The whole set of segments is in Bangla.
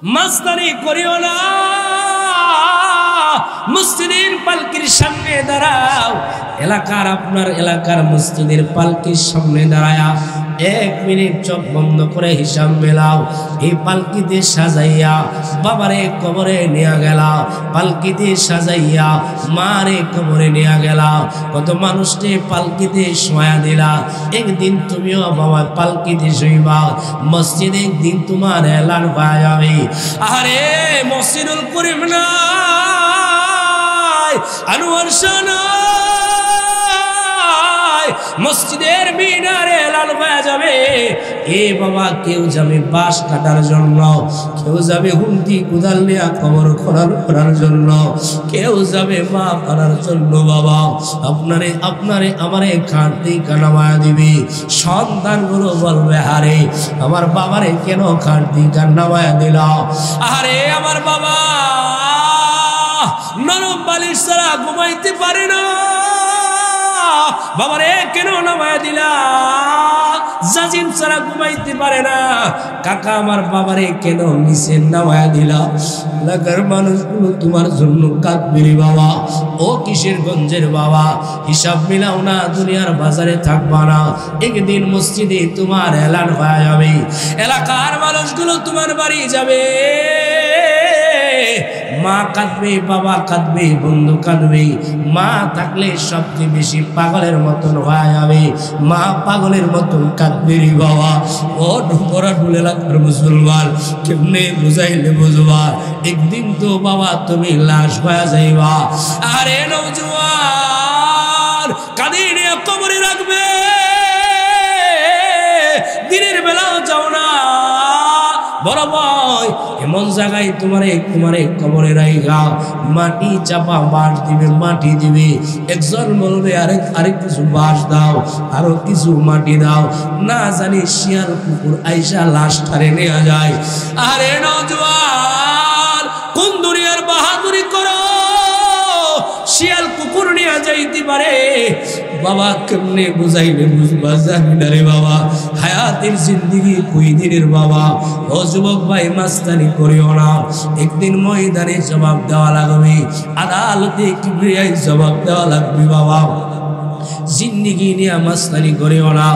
মাস্তানি করিও না, মসজিদের পালকির সামনে দাঁড়াও। এলাকার আপনার এলাকার মসজিদের পালকির সামনে দাঁড়ায়া 1 মিনিট চোখ বন্ধ করে হিসাব মেলাও। এই পালকিতে সাজাইয়া বাবারে কবরে নিয়ে গেলা, পালকিতে সাজাইয়া মারে কবরে নিয়ে গেলা, কত মানুষকে পালকিতে শোয়া দিলা। একদিন তুমিও বাবা পালকিতে শুইবা, মসজিদে একদিন তোমার এলান পাওয়া যাবে। আরে মসজিদুল করিম না, আনোয়ার শাহ মসজিদের মিনারে এলান হয়ে যাবে। এ বাবা কেউ যাবে বাঁশ কাটার জন্য, কেউ যাবে হুমকি কুদাল নিয়ে কবর করার জন্য, কেউ যাবে মা করার জন্য। বাবা আপনারে আমারে খাটতে কানামায়া দিবি। সন্তানগুলো বলবে আরে আমার বাবারে কেন খাটতে কান্নামায়া দিল। আরে আমার বাবা নরম বালিশ ছাড়া ঘুমাইতে পারে না, বাবারে কেন নামায়া দিলা। জাজিম ছাড়া ঘুমাইতে পারে না, কাকা আমার বাবারে কেন নিচে নামায়া দিলা। এলাকার মানুষগুলো তোমার জন্য কাঁদবে রে বাবা। ও কিশোরগঞ্জের বাবা, হিসাব মিলাও না, দুনিয়ার বাজারে থাকবা না। একদিন মসজিদে তোমার এলান হয়ে যাবে, এলাকার মানুষগুলো তোমার বাড়ি যাবে। মা কাঁদবে, বাবা কাঁদবে, বন্ধু কাঁদবে। মা থাকলে সবচেয়ে বেশি পাগলের মতন হয়ে যাবে, মা পাগলের মতন কাঁদবে রে বাবা। ও ঢোকরা ঢুলে লাগবে মুসলমান, কেমনে বুঝাইলে বুঝবা। একদিন তো বাবা তুমি লাশ হয়ে যাইবা। আরে নওজোয়ান কাঁদিয়ে নিয়ে কবরে রাখবে, দিনের বেলাও যাও না। বড় ভাই এমন জায়গায় তোমারে কবরে রাইগা মাটি চাপা বাঁশ দিবে, মাটি দিবে। একজন বলবে আরেক কিছু বাঁশ দাও, আরো কিছু মাটি দাও। না জানি শিয়াল কুকুর আইসা লাশটারে নেওয়া যায়। আরে নওজোয়ান কোন দুনিয়ার বাহাদুরি করো, শিয়াল কুকুর নিয়ে যাইতে পারে। বাবা কেমনে বুঝাইলে বুঝবা জানি না রে বাবা। হায়াতের জিন্দিগি কই দিনের বাবা। ও যুবক ভাই মাস্তানি করিও না, একদিন ময়দানে জবাব দেওয়া লাগবে, আদালতে কিবরিয়ায় জবাব দেওয়া লাগবে বাবা। জিন্দিগি নিয়ে মাস্তানি করিও না।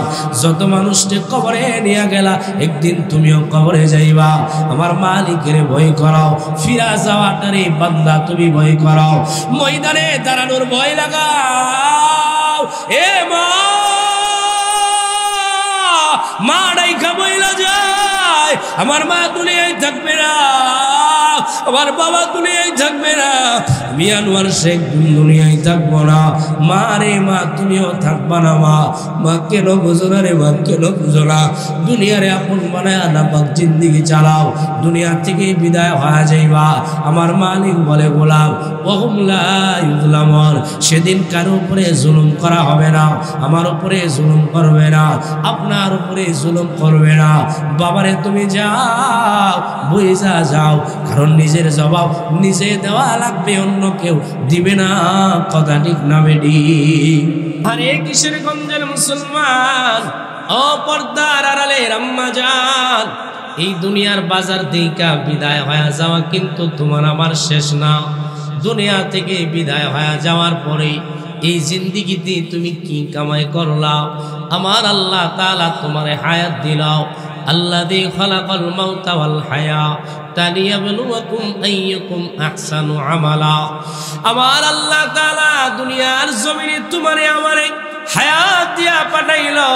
যত মানুষকে কবরে নিয়ে গেলা, একদিন তুমিও কবরে যাইবা। আমার মালিকের ভয় করাও, ফিরা যাওয়াটারে বান্দা তুমি ভয় করাও। ময়দানে দাঁড়ানোর ভয় লাগাও। এ মা ডাইখা বইলা যায়, আমার মা দুনিয়ায় থাকবে না, আমার বাবা দুনিয়ায় থাকবে না, আমি আনোয়ার শেখ দুনিয়ায় থাকবো না। মা রে মা তুমিও থাকবা না। মা কেন বুঝো না রে মা, কেন বুঝো না। দুনিয়ারে আপন বানায় নাপাক জিন্দিগি চালাও, দুনিয়া থেকে বিদায় হয়ে যাইবা। আমার মালিক বলে গোলাম ওহুম লা ইউযলামুন, সেদিন কারো উপরে জুলুম করা হবে না, আমার উপরে জুলুম করবে না, আপনার উপরে জুলুম করবে না। বাবারে তুমি যাও, বুঝা যাও, কারণ নিজের জবাব নিজে দেওয়া লাগবে, অন্য কেউ দিবে না। কথা ঠিক না বেডি? আরে কিশোরগঞ্জের মুসলমান, ও পর্দার আড়ালের আম্মা জান, এই দুনিয়ার বাজার থেকে বিদায় হয়ে যাওয়া কিন্তু তোমার আমার শেষ না। দুনিয়া থেকে বিদায় হয়ে যাওয়ার পরে এই জিন্দিগিতে তুমি কি কামাই করলা? আমার আল্লাহ তাআলা তোমারে হায়াত দিলাও। আল্লাযী খালাকাল মাউতা ওয়াল হায়াতা লিয়াবলুয়াকুম আইয়ুকুম আহসানু আমালা। আমার আল্লাহ তাআলা দুনিয়ার জমিনে তোমারে আমারে হায়াত দিয়া পাঠাইলো।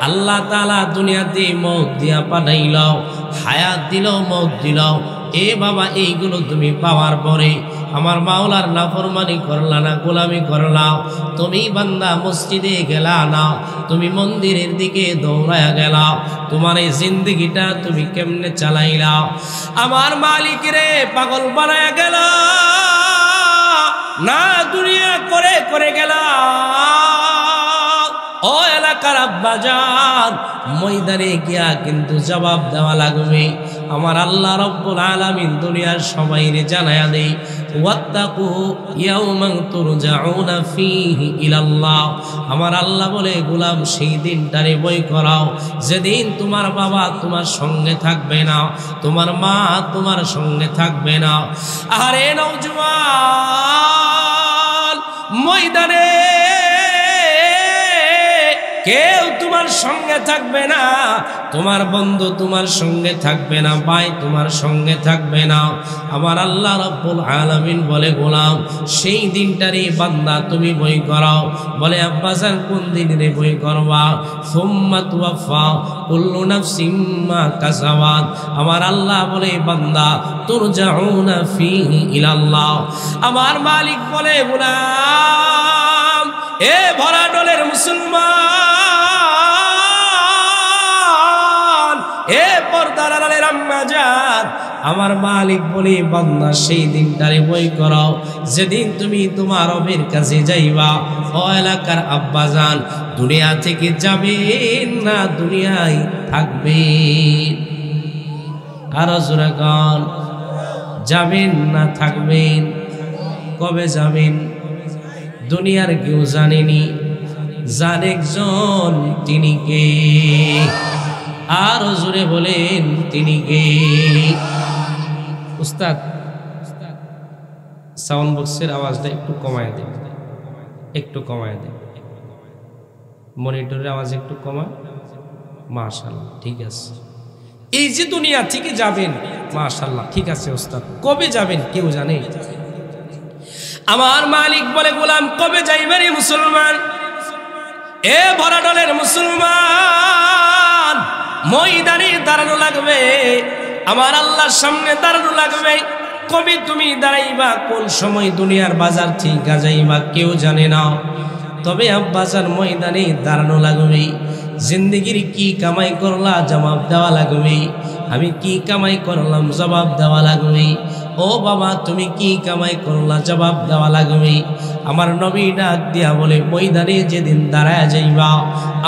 আল্লাহ তাআলা দুনিয়াতে মওত দিয়া পাঠাইলো, হায়াত দিল, মওত দিল। এ বাবা এইগুলো তুমি পাওয়ার পরে আমার মাওলার নাফরমানি করলা না, গোলামি করলা। তুমি বান্দা মসজিদে গেলা না, তুমি মন্দিরের দিকে দৌড়ায়া গেলা। তোমার এই জিন্দেগিটা তুমি কেমনে চালাইলা? আমার মালিক রে পাগল বানায়া গেল না, দুনিয়া করে করে গেলা। ও এলাকার আব্বাজান, ময়দানে গিয়া কিন্তু জবাব দেওয়া লাগবে। আমার আল্লাহ রব্বুল আলামিন দুনিয়ার সবাইরে জানায়া দেই ওয়াত্তাকু ইয়াওমান তুরজাউনা ফীহি ইলাল্লাহ। আমার আল্লাহ বলে গোলাম সেই দিনটারে ভয় করাও যেদিন তোমার বাবা তোমার সঙ্গে থাকবে না, তোমার মা তোমার সঙ্গে থাকবে না। আরে নওজোয়ান ময়দানে কেউ তোমার সঙ্গে থাকবে না, তোমার বন্ধু তোমার সঙ্গে থাকবে না, ভাই তোমার সঙ্গে থাকবে না। আমার আল্লাহ রাব্বুল আলামিন বলে গোলাম সেই দিনটারই বান্দা তুমি বই করাও। বলে আব্বাজান কোন দিনে বই করবা? সুম্মা তুওয়াফা কুল্লু নাফসিম মা কাসাবাত। আমার আল্লাহ বলে বান্দা তুরজাউনা ফীহি ইলাল্লাহ। আমার মালিক বলে গোলাম এ ভরা ডলের মুসলমান, এ পর্দার আড়ালের আম্মা জান, আমার মালিক বলে বান্দা সেই দিনটারে বই করাও যেদিন তুমি তোমার রবের কাছে যাইবা। ও এলাকার আব্বাজান দুনিয়া থেকে যাবেন না দুনিয়ায় থাকবেন? আরো জোরে গান, যাবেন না থাকবেন? কবে যাবেন? দুনিয়ার কেউ জানেনি, যার একজন তিনি কে? আরো জোরে বলেন তিনি কে? উস্তাদ সাউন্ড বক্সের আওয়াজটা একটু কমায় দেন, একটু কমায় দেন, মনিটরের আওয়াজ একটু কমায়। মাশাআল্লাহ, ঠিক আছে। এই যে দুনিয়া থেকে যাবেন, মাশাআল্লাহ, ঠিক আছে উস্তাদ, কবে যাবেন কেউ জানে? আমার মালিক বলে গোলাম কবে যাইবে মুসলমান? এ ভরা ডলের মুসলমান ময়দানে দাঁড়ানো লাগবে, আমার আল্লাহর সামনে দাঁড়ানো লাগবে। কবে তুমি দাঁড়াইবা, কোন সময় দুনিয়ার বাজার থেকে যাইবা কেউ জানে না। তবে আব্বাজান ময়দানে দাঁড়ানো লাগবে। জিন্দেগির কি কামাই করলা জবাব দেওয়া লাগবে। আমি কি কামাই করলাম জবাব দেওয়া লাগবে। ও বাবা তুমি কি কামাই করলা জবাব দেওয়া লাগবে। আমার নবী ডাক দিয়া বলে ময়দানে যেদিন দাঁড়ায় যাইবা,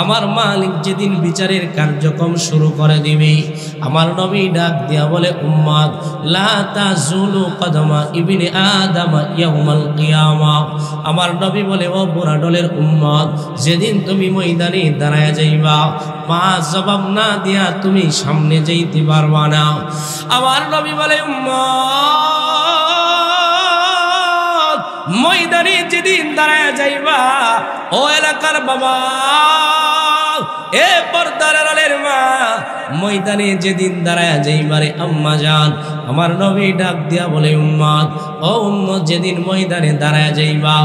আমার মালিক যেদিন বিচারের কার্যক্রম শুরু করে দিবে, আমার নবী ডাক দিয়া বলে উম্মত লা তাজুলু কদমা ইবনে আদম ইয়াউমাল কিয়ামা। আমার নবী বলে ও বুড়া ডলের উম্মত, যেদিন তুমি ময়দানে দাঁড়ায় যাইবা পাঁচ জবাব না দিয়া তুমি সামনে যাইতে পারবা না। আমার নবী বলে উম্মত ময়দানে যেদিন দাঁড়ায় যাইবা, ও এলাকার বাবা, এ পর্দার আড়ালের মা, ময়দানে যেদিন দাঁড়ায় যাইবারে আম্মা জান, আমার নবী ডাক দিয়া বলে উম্মত, ও উম্মত যেদিন ময়দানে দাঁড়ায় যাইবা,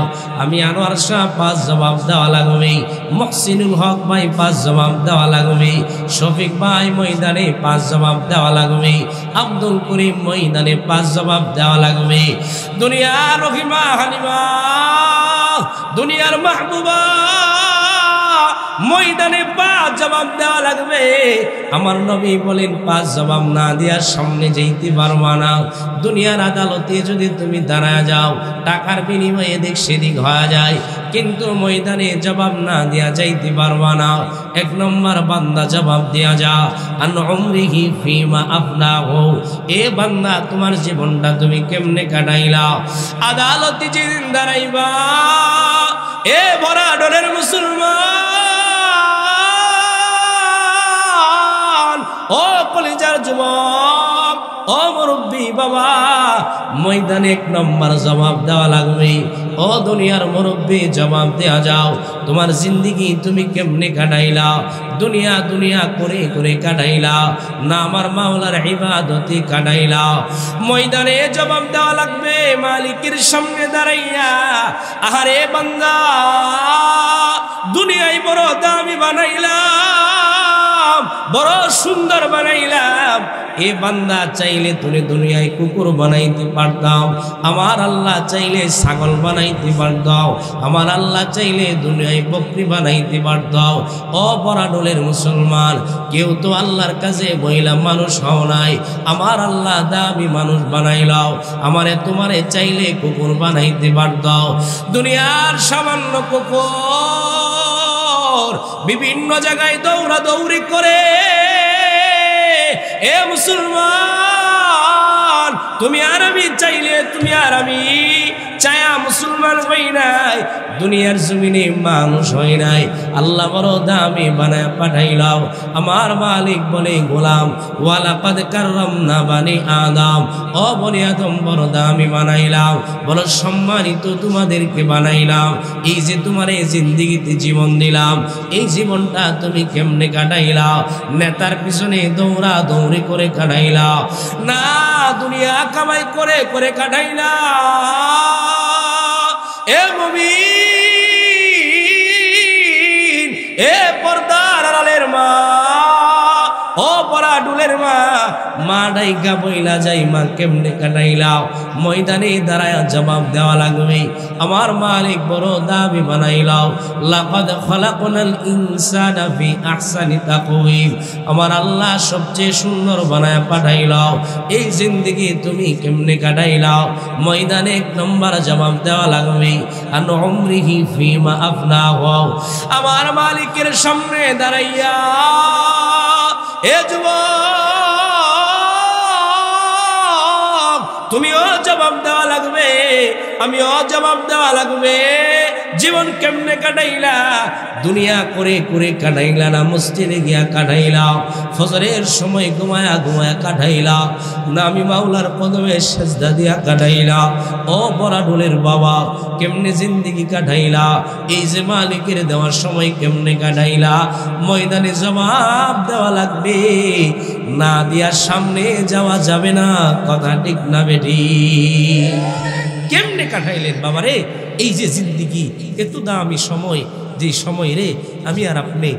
আমি আনোয়ার শাহ পাঁচ জবাব দেওয়া লাগবে, মহসিনুল হক ভাই পাঁচ জবাব দেওয়া লাগবে, শফিক ভাই ময়দানে পাঁচ জবাব দেওয়া লাগবে, আব্দুল করিম ময়দানে পাঁচ জবাব দেওয়া লাগবে। দুনিয়ার রহিমা হালিমা, দুনিয়ার মাহবুবা ময়দানে পাঁচ জবাব দেওয়া লাগবে। আমার নবী বলেন পাঁচ জবাব না দেওয়ার সামনে যাইতে পারবা না। দুনিয়ার আদালতে যদি তুমি দাঁড়ায় যাও, টাকার বিনিময়ে এদিক সেদিক হয়ে যায়, কিন্তু ময়দানে জবাব না দেয়া যাইতে পারবা না। এক নম্বর বান্দা জবাব দেয়া যা আন উমরিহি ফিমা আফনাহু, এ বান্দা তোমার জীবনটা তুমি কেমনে কাটাইলা। আদালতে যেদিন দাঁড়াইবা, এ ভরা ডলের মুসলমান, ও কলিজার যুবক, ও মুরব্বী বাবা, ময়দানে এক নম্বর জবাব দেওয়া লাগবে। ও দুনিয়ার মুরব্বী জবাব দেয়া যাও, তোমার জিন্দেগি তুমি কেমনে কাটাইলা। দুনিয়া দুনিয়া করে করে কাটাইলা না আমার মাওলার ইবাদতে কাটাইলা। ময়দানে জবাব দেওয়া লাগবে মালিকের সামনে দাঁড়াইয়া। আহারে বান্দা, দুনিয়ায় বড় দামি বানাইলাম, বড় সুন্দর বানাইলাম, এ বান্দা চাইলে তুমি দুনিয়ায় কুকুর বানাইতে পারতাম, আমার আল্লাহ চাইলে ছাগল বানাইতে পারতাম, আমার আল্লাহ চাইলে দুনিয়ায় বকরি বানাইতে পারতাম। ও বরাডোলের মুসলমান, কেউ তো আল্লাহর কাছে বইলা মানুষ হও নাই, আমার আল্লাহ দামি মানুষ বানাইলাও, আমারে তোমারে চাইলে কুকুর বানাইতে পারতাম। দুনিয়ার সামান্য কুকুর বিভিন্ন জায়গায় দৌড়াদৌড়ি করে, এ মুসলমান, তুমি আর আমি চাইলে, তুমি আর আমি চায়া মুসলমান হই নাই, দুনিয়ার জমিনে মানুষ হই নাই, আল্লাহ বড় দামি বানায় পাঠাইলাম। আমার মালিক বলে গোলাম, ওয়ালাকাদ কাররামনা বানি আদম, ও বনি আদম বড় দামি বানাইলাম, বড় সম্মানিত তোমাদেরকে বানাইলাম। এই যে তোমার এই জিন্দেগিতে জীবন দিলাম, এই জীবনটা তুমি কেমনে কাটাইলা? নেতার পিছনে দৌড়া দৌড়ি করে কাটাইলা না, দুনিয়া কামাই করে করে কাটাইলা। এ মুমিন, এ পর্দার আড়ালের মা, ও পরা ডুলের মা, মা ডাইকা বইলা যাই মা কেমনে কাটাইলাও? ময়দানে দাঁড়ায়া জবাব দেওয়া লাগবে। আমার মালিক বড় দাবি বানাইলাও, লাকাদ খালাকনাল ইনসানা ফি আহসানি তাকওয়িম, আমার আল্লাহ সবচেয়ে সুন্দর বানায়া পাঠাইলাও। এই জিন্দেগি তুমি কেমনে কাটাইলাও? ময়দানে এক নম্বর জবাব দেওয়া লাগবে। আন উমরিহি ফিমা আফনাহু, আমার মালিকের সামনে দাঁড়াইয়া এ যুবক, তুমিও জবাব দেওয়া লাগবে, আমিও জবাব দেওয়া লাগবে। জীবন কেমনে কাটাইলা? দুনিয়া করে করে কাটাইলা না মসজিদে গিয়া কাটাইলা? ফজরের সময় ঘুমায়া ঘুমায়া কাটাইলা না আমি মাওলার কদমে সেজদা দিয়া কাটাইলা? ও বড়াডোলের বাবা, কেমনে জিন্দেগি কাটাইলা? এই যে মালিকের দেওয়ার সময় কেমনে কাটাইলা? ময়দানে জবাব দেওয়া লাগবে, না দিয়া সামনে যাওয়া যাবে না। কথা ঠিক না বেটি? কেমনে কাটাইলেন বাবারে এই যে জিন্দেগি? এত দামি সময়, যে সময় রে আমি আর আপনি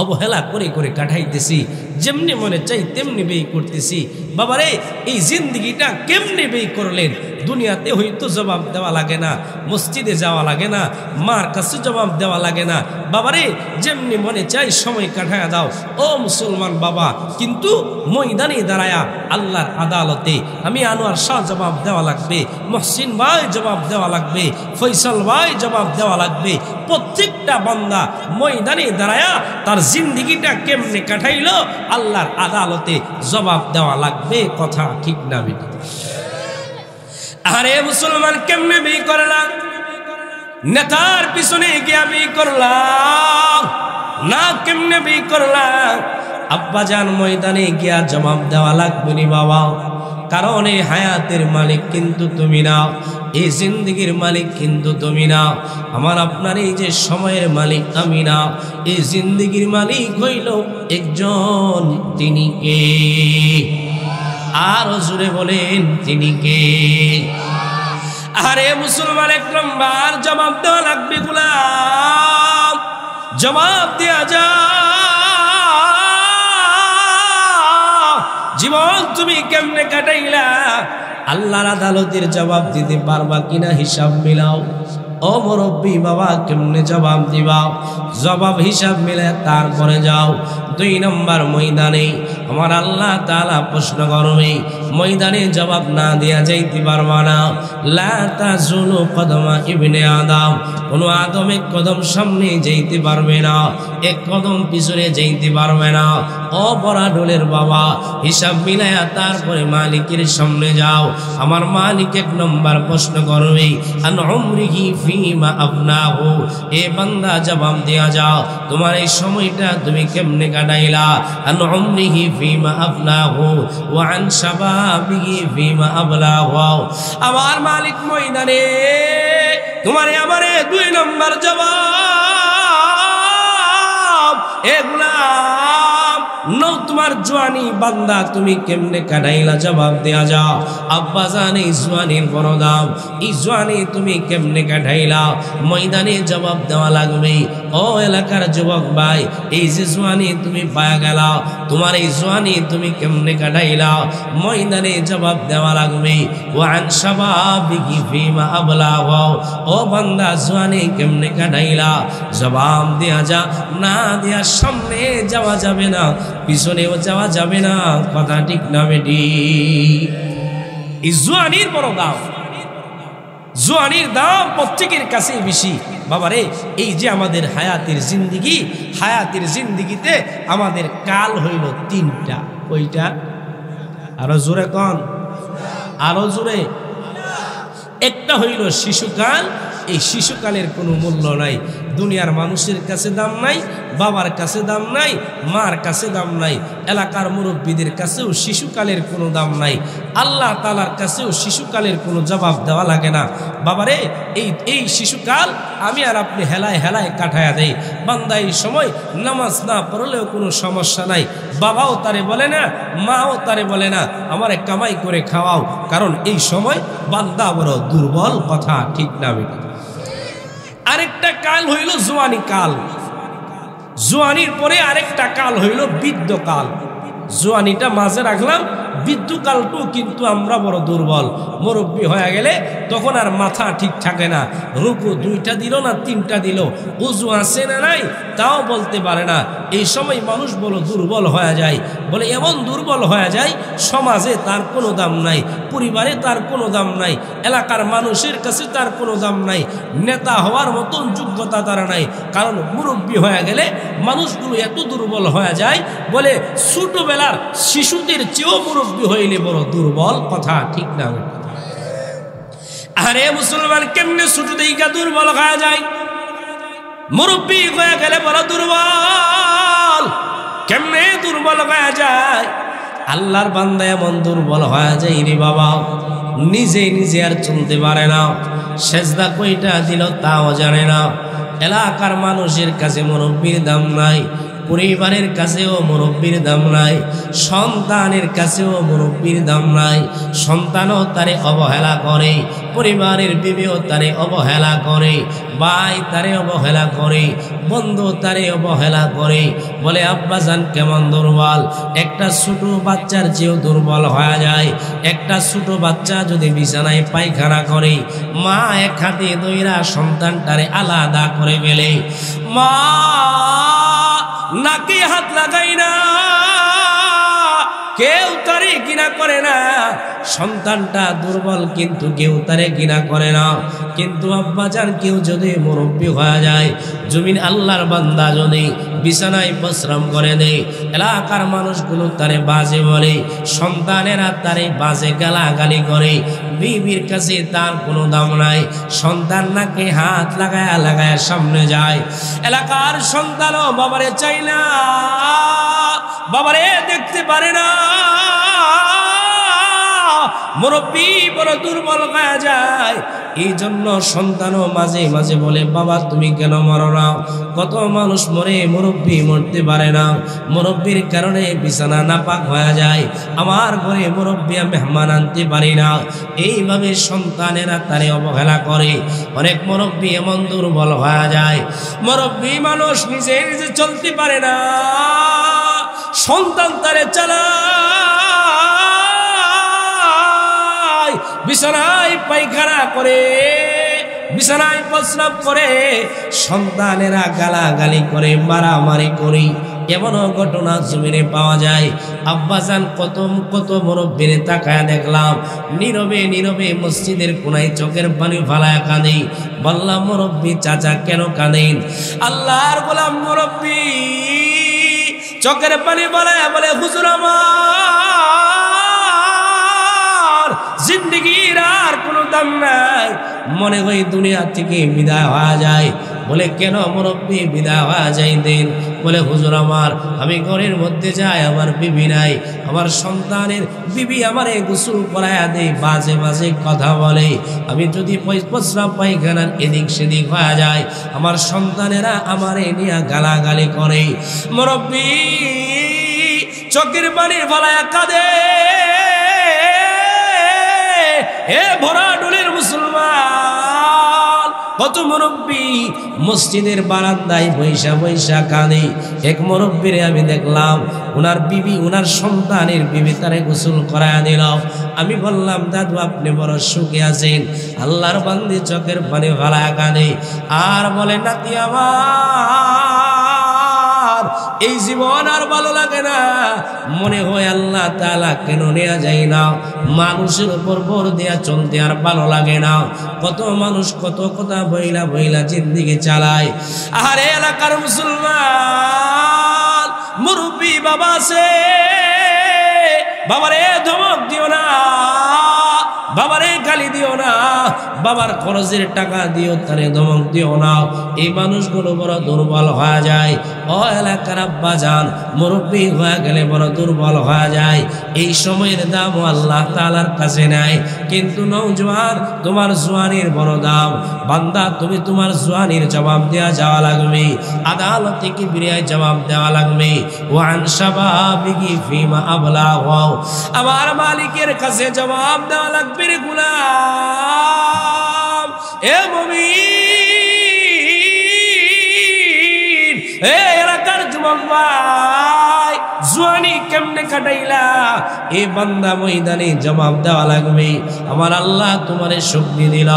অবহেলা করে করে কাটাইতেছি, যেমনি মনে চাই তেমনি ব্যয় করতেছি। বাবারে এই জিন্দেগিটা কেমনে ব্যয় করলেন? দুনিয়াতে হয়তো জবাব দেওয়া লাগে না, মসজিদে যাওয়া লাগে না, মার কাছে জবাব দেওয়া লাগে না। বাবারে যেমনি মনে চাই সময় কাটায়া দাও। ও মুসলমান বাবা, কিন্তু ময়দানে দাঁড়ায়া আল্লাহর আদালতে আমি আনোয়ার শাহ জবাব দেওয়া লাগবে, মহসিন ভাই জবাব দেওয়া লাগবে, ফয়সাল ভাই জবাব দেওয়া লাগবে। প্রত্যেকটা বান্দা ময়দানে দাঁড়ায়া তার জিন্দেগিটা কেমনে কাটাইলো আল্লাহর আদালতে জবাব দেওয়া লাগবে। কথা ঠিক না বেটি? আরে মুসলমান কেমনে বিয়ে করলাম? নেতার পিছনে গিয়া বিয়ে করলাম না? কেমনে বিয়ে করলাম? আব্বাজান ময়দানে গিয়া জবাব দেওয়া লাগবে নি বাবা, কারণ এই হায়াতের মালিক কিন্তু তুমি না, এই জিন্দেগির মালিক কিন্তু তুমি না, আমার আপনার এই যে সময়ের মালিক আমি না। এই জিন্দেগির মালিক হইল একজন, তিনি কে? আর জোরে বলেন তিনি কে? আরে মুসলমান এক নম্বর জবাব দেওয়া লাগবে গোলাম, জবাব দেয়া যা। জীবন তুমি কেমনে কাটাইলা? আল্লাহর আদালতের জবাব দিতে পারবা কিনা হিসাব মিলাও। ও মুরব্বী বাবা, কেমনে জবাব দিবা? জবাব হিসাব মিলে তারপরে যাও। 2 নম্বর ময়দানে আমার আল্লাহ তাআলা প্রশ্ন করবে, ময়দানে জবাব না দিয়া যাইতে পারবা না। লা তাজুলু কদমা ইবনে আদম, কোন আদম এক কদম সামনে যাইতে পারবে না, এক কদম পিছনে যাইতে পারবে না। ও বড়াডোলের বাবা, হিসাব মিলায়া তারপরে মালিকের সামনে যাও। আমার মালিক 1 নম্বর প্রশ্ন করবে, আন উমরিহি ফিমা আফনাহু, এ বান্দা জবাব দেয়া যাও, তোমার এই সময়টা তুমি কেমনে কাটাইলা? আন উমরিহি ফিমা আফনাহু ওয়া আন শাবাবিহি ফিমা আবলাহু। আমার মালিক ময়দানে তোমারে আমারে 2 নম্বর জবাব, এগুলা নো তোমার জওয়ানি বান্দা তুমি কেমনে কাটাইলা? জবাব দেয়া যাও। আব্বা জানে জওয়ানির বড় দাম, এই জওয়ানি তুমি কেমনে কাটাইলা? ময়দানে জবাব দেওয়া লাগবে। ও এলাকার যুবক ভাই, এই যে জওয়ানি তুমি পায়া গেলা, তোমার এই জওয়ানি তুমি কেমনে কাটাইলা? ময়দানে জবাব দেওয়া লাগবে। ওয়া আন শাবাবিহি ফিমা আবলাহু, ও বান্দা জওয়ানি কেমনে কাটাইলা? জবাব দেয়া যা। না দেয়া সামনে যাওয়া যাবে না, পিছনেও যাওয়া যাবে না। কথা ঠিক না বেটি? এই জওয়ানির বড় দাম, জওয়ানির দাম প্রত্যেকের কাছে বেশি। বাবারে এই যে আমাদের হায়াতের জিন্দেগি, হায়াতের জিন্দেগিতে আমাদের কাল হইল 3টা। কইটা? আরো জোরে কন, আরো জোরে। একটা হইল শিশুকাল। এই শিশুকালের কোনো মূল্য নাই, দুনিয়ার মানুষের কাছে দাম নাই, বাবার কাছে দাম নাই, মার কাছে দাম নাই, এলাকার মুরব্বীদের কাছেও শিশুকালের কোনো দাম নাই, আল্লাহ তাআলার কাছেও শিশুকালের কোনো জবাব দেওয়া লাগে না। বাবারে এই শিশুকাল আমি আর আপনি হেলায় হেলায় কাটায়া দেই। বান্দা এই সময় নামাজ না পড়লেও কোনো সমস্যা নাই, বাবাও তারে বলে না, মাও তারে বলে না আমারে কামাই করে খাওয়াও, কারণ এই সময় বান্দা বড় দুর্বল। কথা ঠিক না বেটা? আরেকটা কাল হইল জোয়ানি কাল। জোয়ানির পরে আরেকটা কাল হইল বৃদ্ধ কাল। জোয়ানিটা মাঝে রাখলাম, বৃদ্ধ কালটাও কিন্তু আমরা বড় দুর্বল। মুরব্বী হয়ে গেলে তখন আর মাথা ঠিক থাকে না, রুকু 2টা দিল না 3টা দিল, উজু আছে না নাই তাও বলতে পারে না। এই সময় মানুষ বড় দুর্বল হয়ে যায়। বলে এমন দুর্বল হয়ে যায়, সমাজে তার কোনো দাম নাই, পরিবারে তার কোনো দাম নাই, এলাকার মানুষের কাছে তার কোনো দাম নাই, নেতা হওয়ার মতন যোগ্যতা তার নাই। কারণ মুরব্বী হয়ে গেলে মানুষগুলো এত দুর্বল হয়ে যায়, বলে ছোটবেলার শিশুদের চেয়েও মুরব্বী হইলে বড় দুর্বল। কথা ঠিক না? আরে মুসলমান কেমনে ছোট দিকে দুর্বল হয়ে যায়? মুরব্বী হয়ে গেলে বড় দুর্বল। কেমনে দুর্বল হয়ে যায়? আল্লাহর বান্দা এমন দুর্বল হয়ে যায় রে বাবা, নিজে নিজে আর চলতে পারে না, সেজদা কয়টা দিল তাও জানে না, এলাকার মানুষের কাছে মুরব্বীর দাম নাই, পরিবারের কাছেও মুরব্বীর দাম নাই, সন্তানের কাছেও মুরব্বীর দাম নাই। সন্তানও তারে অবহেলা করে, পরিবারের বিবিও তারে অবহেলা করে, ভাই তারে অবহেলা করে, বন্ধু তারে অবহেলা করে। বলে আব্বাজান কেমন দুর্বল। একটা ছোট বাচ্চার চেয়েও দুর্বল হয়ে যায়। একটা ছোট বাচ্চা যদি বিছানায় পায়খানা করে, মা এক হাতে দইরা সন্তানটারে আলাদা করে ফেলে। মা নাকে হাত লাগাই না, কেউ তারে ঘৃণা করে না। সন্তানটা দুর্বল কিন্তু কেউ তারে ঘৃণা করে না। কিন্তু আব্বাজান কেউ যদি মুরব্বী হয়ে যায়, জমিন আল্লাহর বান্দা যদি বিছানায় বিশ্রাম করে দেয়, এলাকার মানুষগুলো তারে বাজে বলে, সন্তানেরা তারে বাজে গালাগালি করে, বিবির কাছে তার কোনো দাম নাই। সন্তান নাকে হাত লাগায়া লাগায়া সামনে যায়, এলাকার সন্তানও বাবারে চাই না, বাবারে দেখতে পারে না। মুরব্বী বড় দুর্বল হয়ে যায়। এই জন্য সন্তানও মাঝে মাঝে বলে, বাবা তুমি কেন মরো না? কত মানুষ মরে, মুরব্বী মরতে পারে না। মুরব্বীর কারণে বিছানা নাপাক হয়ে যায়, আমার ঘরে মুরব্বী মেহমান আনতে পারি না। এইভাবে সন্তানেরা তারে অবহেলা করে। অনেক মুরব্বী এমন দুর্বল হয়ে যায়, মুরব্বী মানুষ নিজে নিজে চলতে পারে না, সন্তান তারে চালায়, বিছানায় পায়খানা করে, বিছানায় প্রস্রাব করে, সন্তানেরা গালাগালি করে, মারামারি করে। এমনও ঘটনা জমিনে পাওয়া যায়। আব্বাজান কত কত মুরব্বীর তাকায় দেখলাম নীরবে নীরবে মসজিদের কোনায় চোখের পানি ফালায় কাঁদে। বললাম মুরব্বী চাচা কেন কাঁদেন? আল্লাহর গোলাম মুরব্বী চোখের পানি ফালায় বলে, হুজুর আমার জিন্দেগির আর কোনো দাম নাই, মনে হয় দুনিয়া থেকে বিদায় হওয়া যায়। বলে কেন মুরব্বী বিদায় হওয়া যায় দিন? বলে হুজুর আমার, আমি ঘরের মধ্যে যাই, আমার বিবি নাই, আমার সন্তানের বিবি আমারে গোসল করায়া দেয়, বাজে বাজে কথা বলে, আমি যদি প্রস্রাব পায়খানার এদিক সেদিক হয়ে যায়, আমার সন্তানেরা আমারে নিয়ে গালাগালি করে। মুরব্বী চোখের পানির ফালায়া কাঁদে। হে ভরা ডুলের মুসলমান, কত মুরব্বী মসজিদের বারান্দায় বৈশা বৈশা কাঁদে। এক মুরব্বীরে আমি দেখলাম, ওনার বিবি, ওনার সন্তানের বিবি তারে গোসল করায় দিল। আমি বললাম, দাদু আপনি বড় সুখে আছেন। আল্লাহর বান্দি চোখের পানি ফালায়া কাঁদে আর বলে, নাতি আমার এই জীবন আর ভালো লাগে না, মনে হয় আল্লাহ তাআলা কেন নেওয়া যায় না, মানুষের উপর ভর দেয়া চলতে আর ভালো লাগে না। কত মানুষ কত কথা বইলা বইলা জিন্দেগি চালায়। আরে এলাকার মুসলমান মুরব্বী বাবা আছে, বাবারে ধমক দিও না, বাবারে গালি দিও না, বাবার খরচের টাকা দিও তারে ধমক দিও না। এই মানুষগুলো বড় দুর্বল হয়ে যায়। ও এলাকার আব্বা যান, মুরব্বী হয়ে গেলে বড় দুর্বল হয়ে যায়। এই সময়ের দাম আল্লাহ তাআলার কাছে নাই, কিন্তু নওজোয়ান তোমার জওয়ানির বড় দাম। বান্দা তুমি তোমার জওয়ানির জবাব দেয়া যাওয়া লাগবে, আদালতে কি বিরিয়ায় জবাব দেওয়া লাগবে। ওয়ান শাবাবিহি ফিমা আবলাগু, আমার মালিকের কাছে জবাব দেওয়া লাগবে রে গোলাম। এ মুমিন, এ এলাকার যুবক ভাই, জওয়ানি কেমনে কাটাইলা এ বান্দা ময়দানে জবাব দেওয়া লাগবে। আমার আল্লাহ তোমারে শক্তি দিল,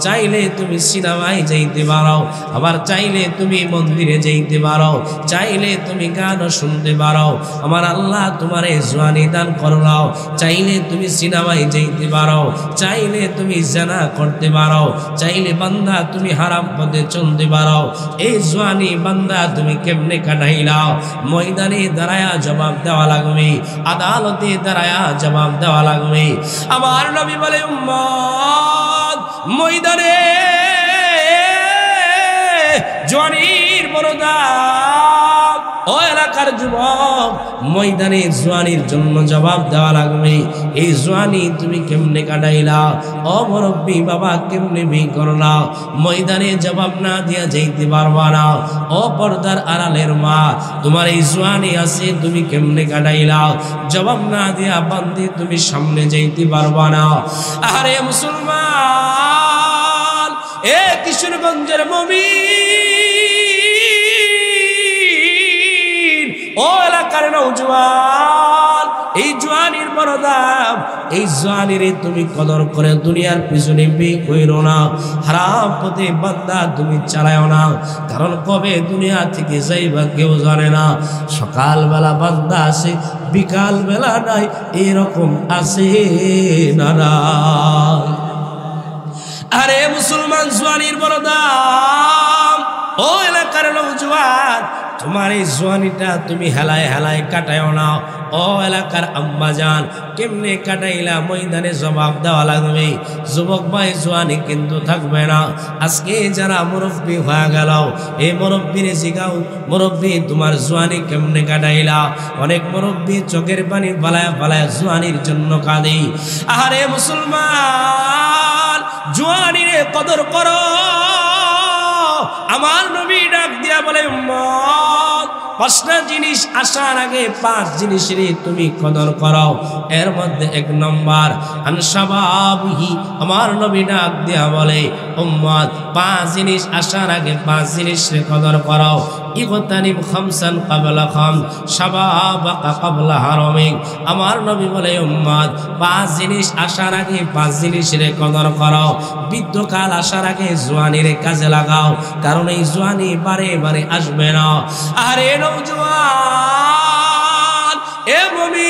চাইলে তুমি সিনেমায় যাইতে পারো, আবার চাইলে তুমি মন্দিরে যাইতে পারো, চাইলে তুমি গানও শুনতে পারো। আমার আল্লাহ তোমারে জওয়ানি দান করলাও, চাইলে তুমি সিনেমায় যাইতে পারো, চাইলে তুমি জানা করতে পারো, চাইলে বান্দা তুমি হারাম পথে চলতে পারো। এই জওয়ানি বান্দা তুমি কেমনে কাটাইলাও? ময়দানে দাঁড়ায়া জবাব দেওয়া লাগবে, আদালতে দাঁড়ায়া জবাব দেওয়া লাগবে। আমার নবী বলে উম্মত, ময়দানে জওয়ানির বড় দাম। ও এলাকার যুবক, ময়দানে জওয়ানির জন্য জবাব দেওয়া লাগবে। এই জওয়ানি তুমি কেমনে কাটাইলা? ও মুরব্বী বাবা, কেমনে বি করলা? ময়দানে জবাব না দিয়া যাইতে পারবা না। ও পর্দার আড়ালের মা, তোমার এই জওয়ানি আছে, তুমি কেমনে কাটাইলা? জবাব না দিয়া বান্দি তুমি সামনে যাইতে পারবা না। আরে মুসলমান, এ কিশোরগঞ্জের মুমিন, ও এলাকার নওজোয়ান, এই জওয়ানির বড় দাম। এই জওয়ানির তুমি কদর করে দুনিয়ার পিছনে বি কইরো না, হারাম পথে বান্দা তুমি চালায়ও না, কারণ কবে দুনিয়া থেকে যাইবা কেউ জানে না। সকালবেলা বান্দা আছে, বিকাল বেলা নাই, এরকম আছে না না? আরে মুসলমান, জওয়ানির বড় দাম। ও এলাকার নওজোয়ান, তোমার এই জওয়ানিটা তুমি হেলায় হেলায় কাটায়ও না। ও এলাকার আম্মা জান, কেমনে কাটাইলা? ময়দানে জবাব দেওয়া লাগবে। যুবক ভাই, জওয়ানি কিন্তু থাকবে না। আজকে যারা মুরব্বী হয়ে গেল, এই মুরব্বীরে জিগাও, মুরব্বী তোমার জওয়ানি কেমনে কাটাইলা? অনেক মুরব্বী চোখের পানি ফালায় ফালায় জওয়ানির জন্য কাঁদে। আরে মুসলমান, জওয়ানিরে কদর করো। আমার নবী ডাক দিয়া বলে উম্মত, পাঁচটা জিনিস আসার আগে পাঁচ জিনিসের তুমি কদর করো। এর মধ্যে এক নম্বর আনসাবাবিহি, আমার নবী ডাক দিয়া বলে উম্মত, পাঁচ জিনিস আসার আগে পাঁচ জিনিসের কদর করো। ইগতানিব খামসান ক্বাবলা খামস, শাবাবাকা ক্বাবলা হারামিক। আমার নবী বলে উম্মত, পাঁচ জিনিস আসার আগে পাঁচ জিনিসের কদর করো। বৃদ্ধকাল আসার আগে জওয়ানির কাজে লাগাও, কারণ এই জওয়ানি বারে বারে আসবে না। আরে নওজোয়ান, এ মুমিন,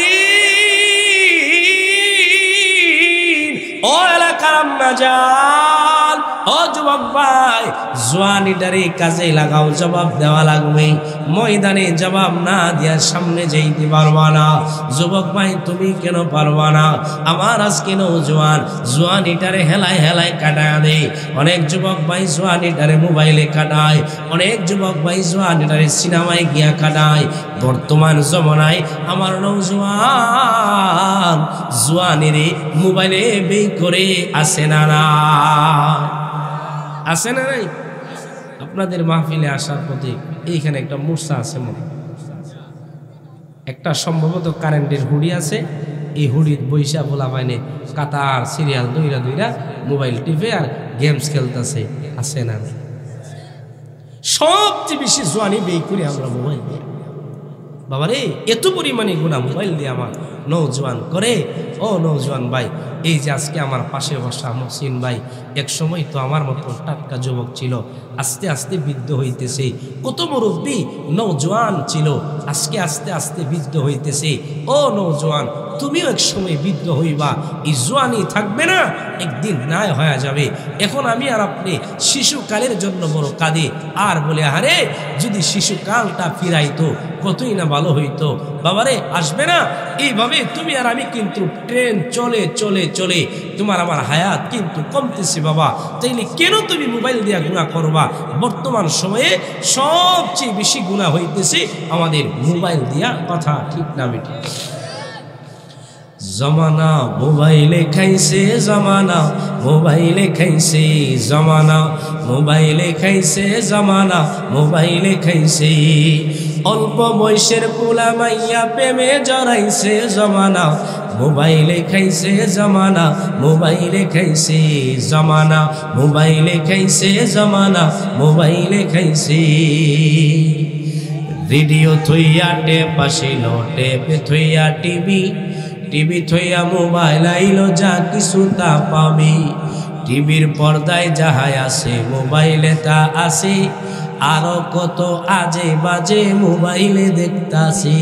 ও এলাকার আম্মা জান, ও যুবক ভাই, জওয়ানিটারে কাজে লাগাও, জবাব দেওয়া লাগবে। ময়দানে জবাব না দিয়া সামনে যাইতে পারবা না। যুবক ভাই, তুমি কেন পারবা না? আমার আজকে নওজোয়ান জওয়ানিটারে হেলায় হেলায় কাটায় দেয়। অনেক যুবক ভাই জওয়ানিটারে মোবাইলে কাটায়, অনেক যুবক ভাই জওয়ানিটারে সিনেমায় গিয়া কাটায়। বর্তমান জমানায় আমার নওজোয়ান জওয়ানিরে মোবাইলে বেই করে আসে না না? আছে না নাই? আপনাদের মাহফিলে আসার পথে এইখানে একটা মূর্ছা আছে, মনে একটা সম্ভবত কারেন্টের হুডি আছে। এই হুডির বৈশা বলা পাইনে কাতার সিরিয়াল দইরা দইরা মোবাইল টিপে আর গেমস খেলতেছে। আছে না? সবচেয়ে বেশি জওয়ানি বেই করি আমরা মোবাইল দিয়ে। বাবারে, এত পরিমাণে গুণা মোবাইল দিয়ে আমার নওজোয়ান করে। ও নওজোয়ান ভাই, এই যে আজকে আমার পাশে বসা মহসিন ভাই, এক সময় তো আমার মতো টাটকা যুবক ছিল, আস্তে আস্তে বৃদ্ধ হইতেছে। কত মুরব্বী নওজোয়ান ছিল, আজকে আস্তে আস্তে বৃদ্ধ হইতেছে। ও নওজোয়ান, তুমিও এক সময় বৃদ্ধ হইবা, এই জোয়ানি থাকবে না, একদিন নাই হয়ে যাবে। এখন আমি আর আপনি শিশুকালের জন্য বড় কাঁদে আর বলে, আরে যদি শিশুকালটা ফিরাইতো কতই না ভালো হইতো। বাবারে আসবে না? এইভাবে তুমি আর আমি কিন্তু ট্রেন চলে চলে চলে তোমার আমার হায়াত কিন্তু কমতেছে বাবা। তাইলে কেন তুমি মোবাইল দিয়া গুনাহ করবা? বর্তমান সময়ে সবচেয়ে বেশি গুনাহ হইতেছে আমাদের মোবাইল দিয়া, কথা ঠিক না বেটি? জমানা মোবাইলে খাইছে, জমানা মোবাইলে খাইছে, জমানা মোবাইলে খাইছে, জমানা মোবাইলে খাইছে। অল্প বয়সের পোলা মাইয়া প্রেমে জড়াইছে, জমানা মোবাইলে খাইছে, জমানা মোবাইলে খাইছে, জমানা মোবাইলে খাইছে, জমানা মোবাইলে খাইছে। রেডিও থইয়া টেপ আসিল, টেপে থইয়া টিভি, টিভি থইয়া মোবাইল আইলো, যা কিছু তা পাবি। টিভির পর্দায় যাহাই আছে মোবাইলে তা আছে, আরো কত আজে বাজে মোবাইলে দেখতাছি।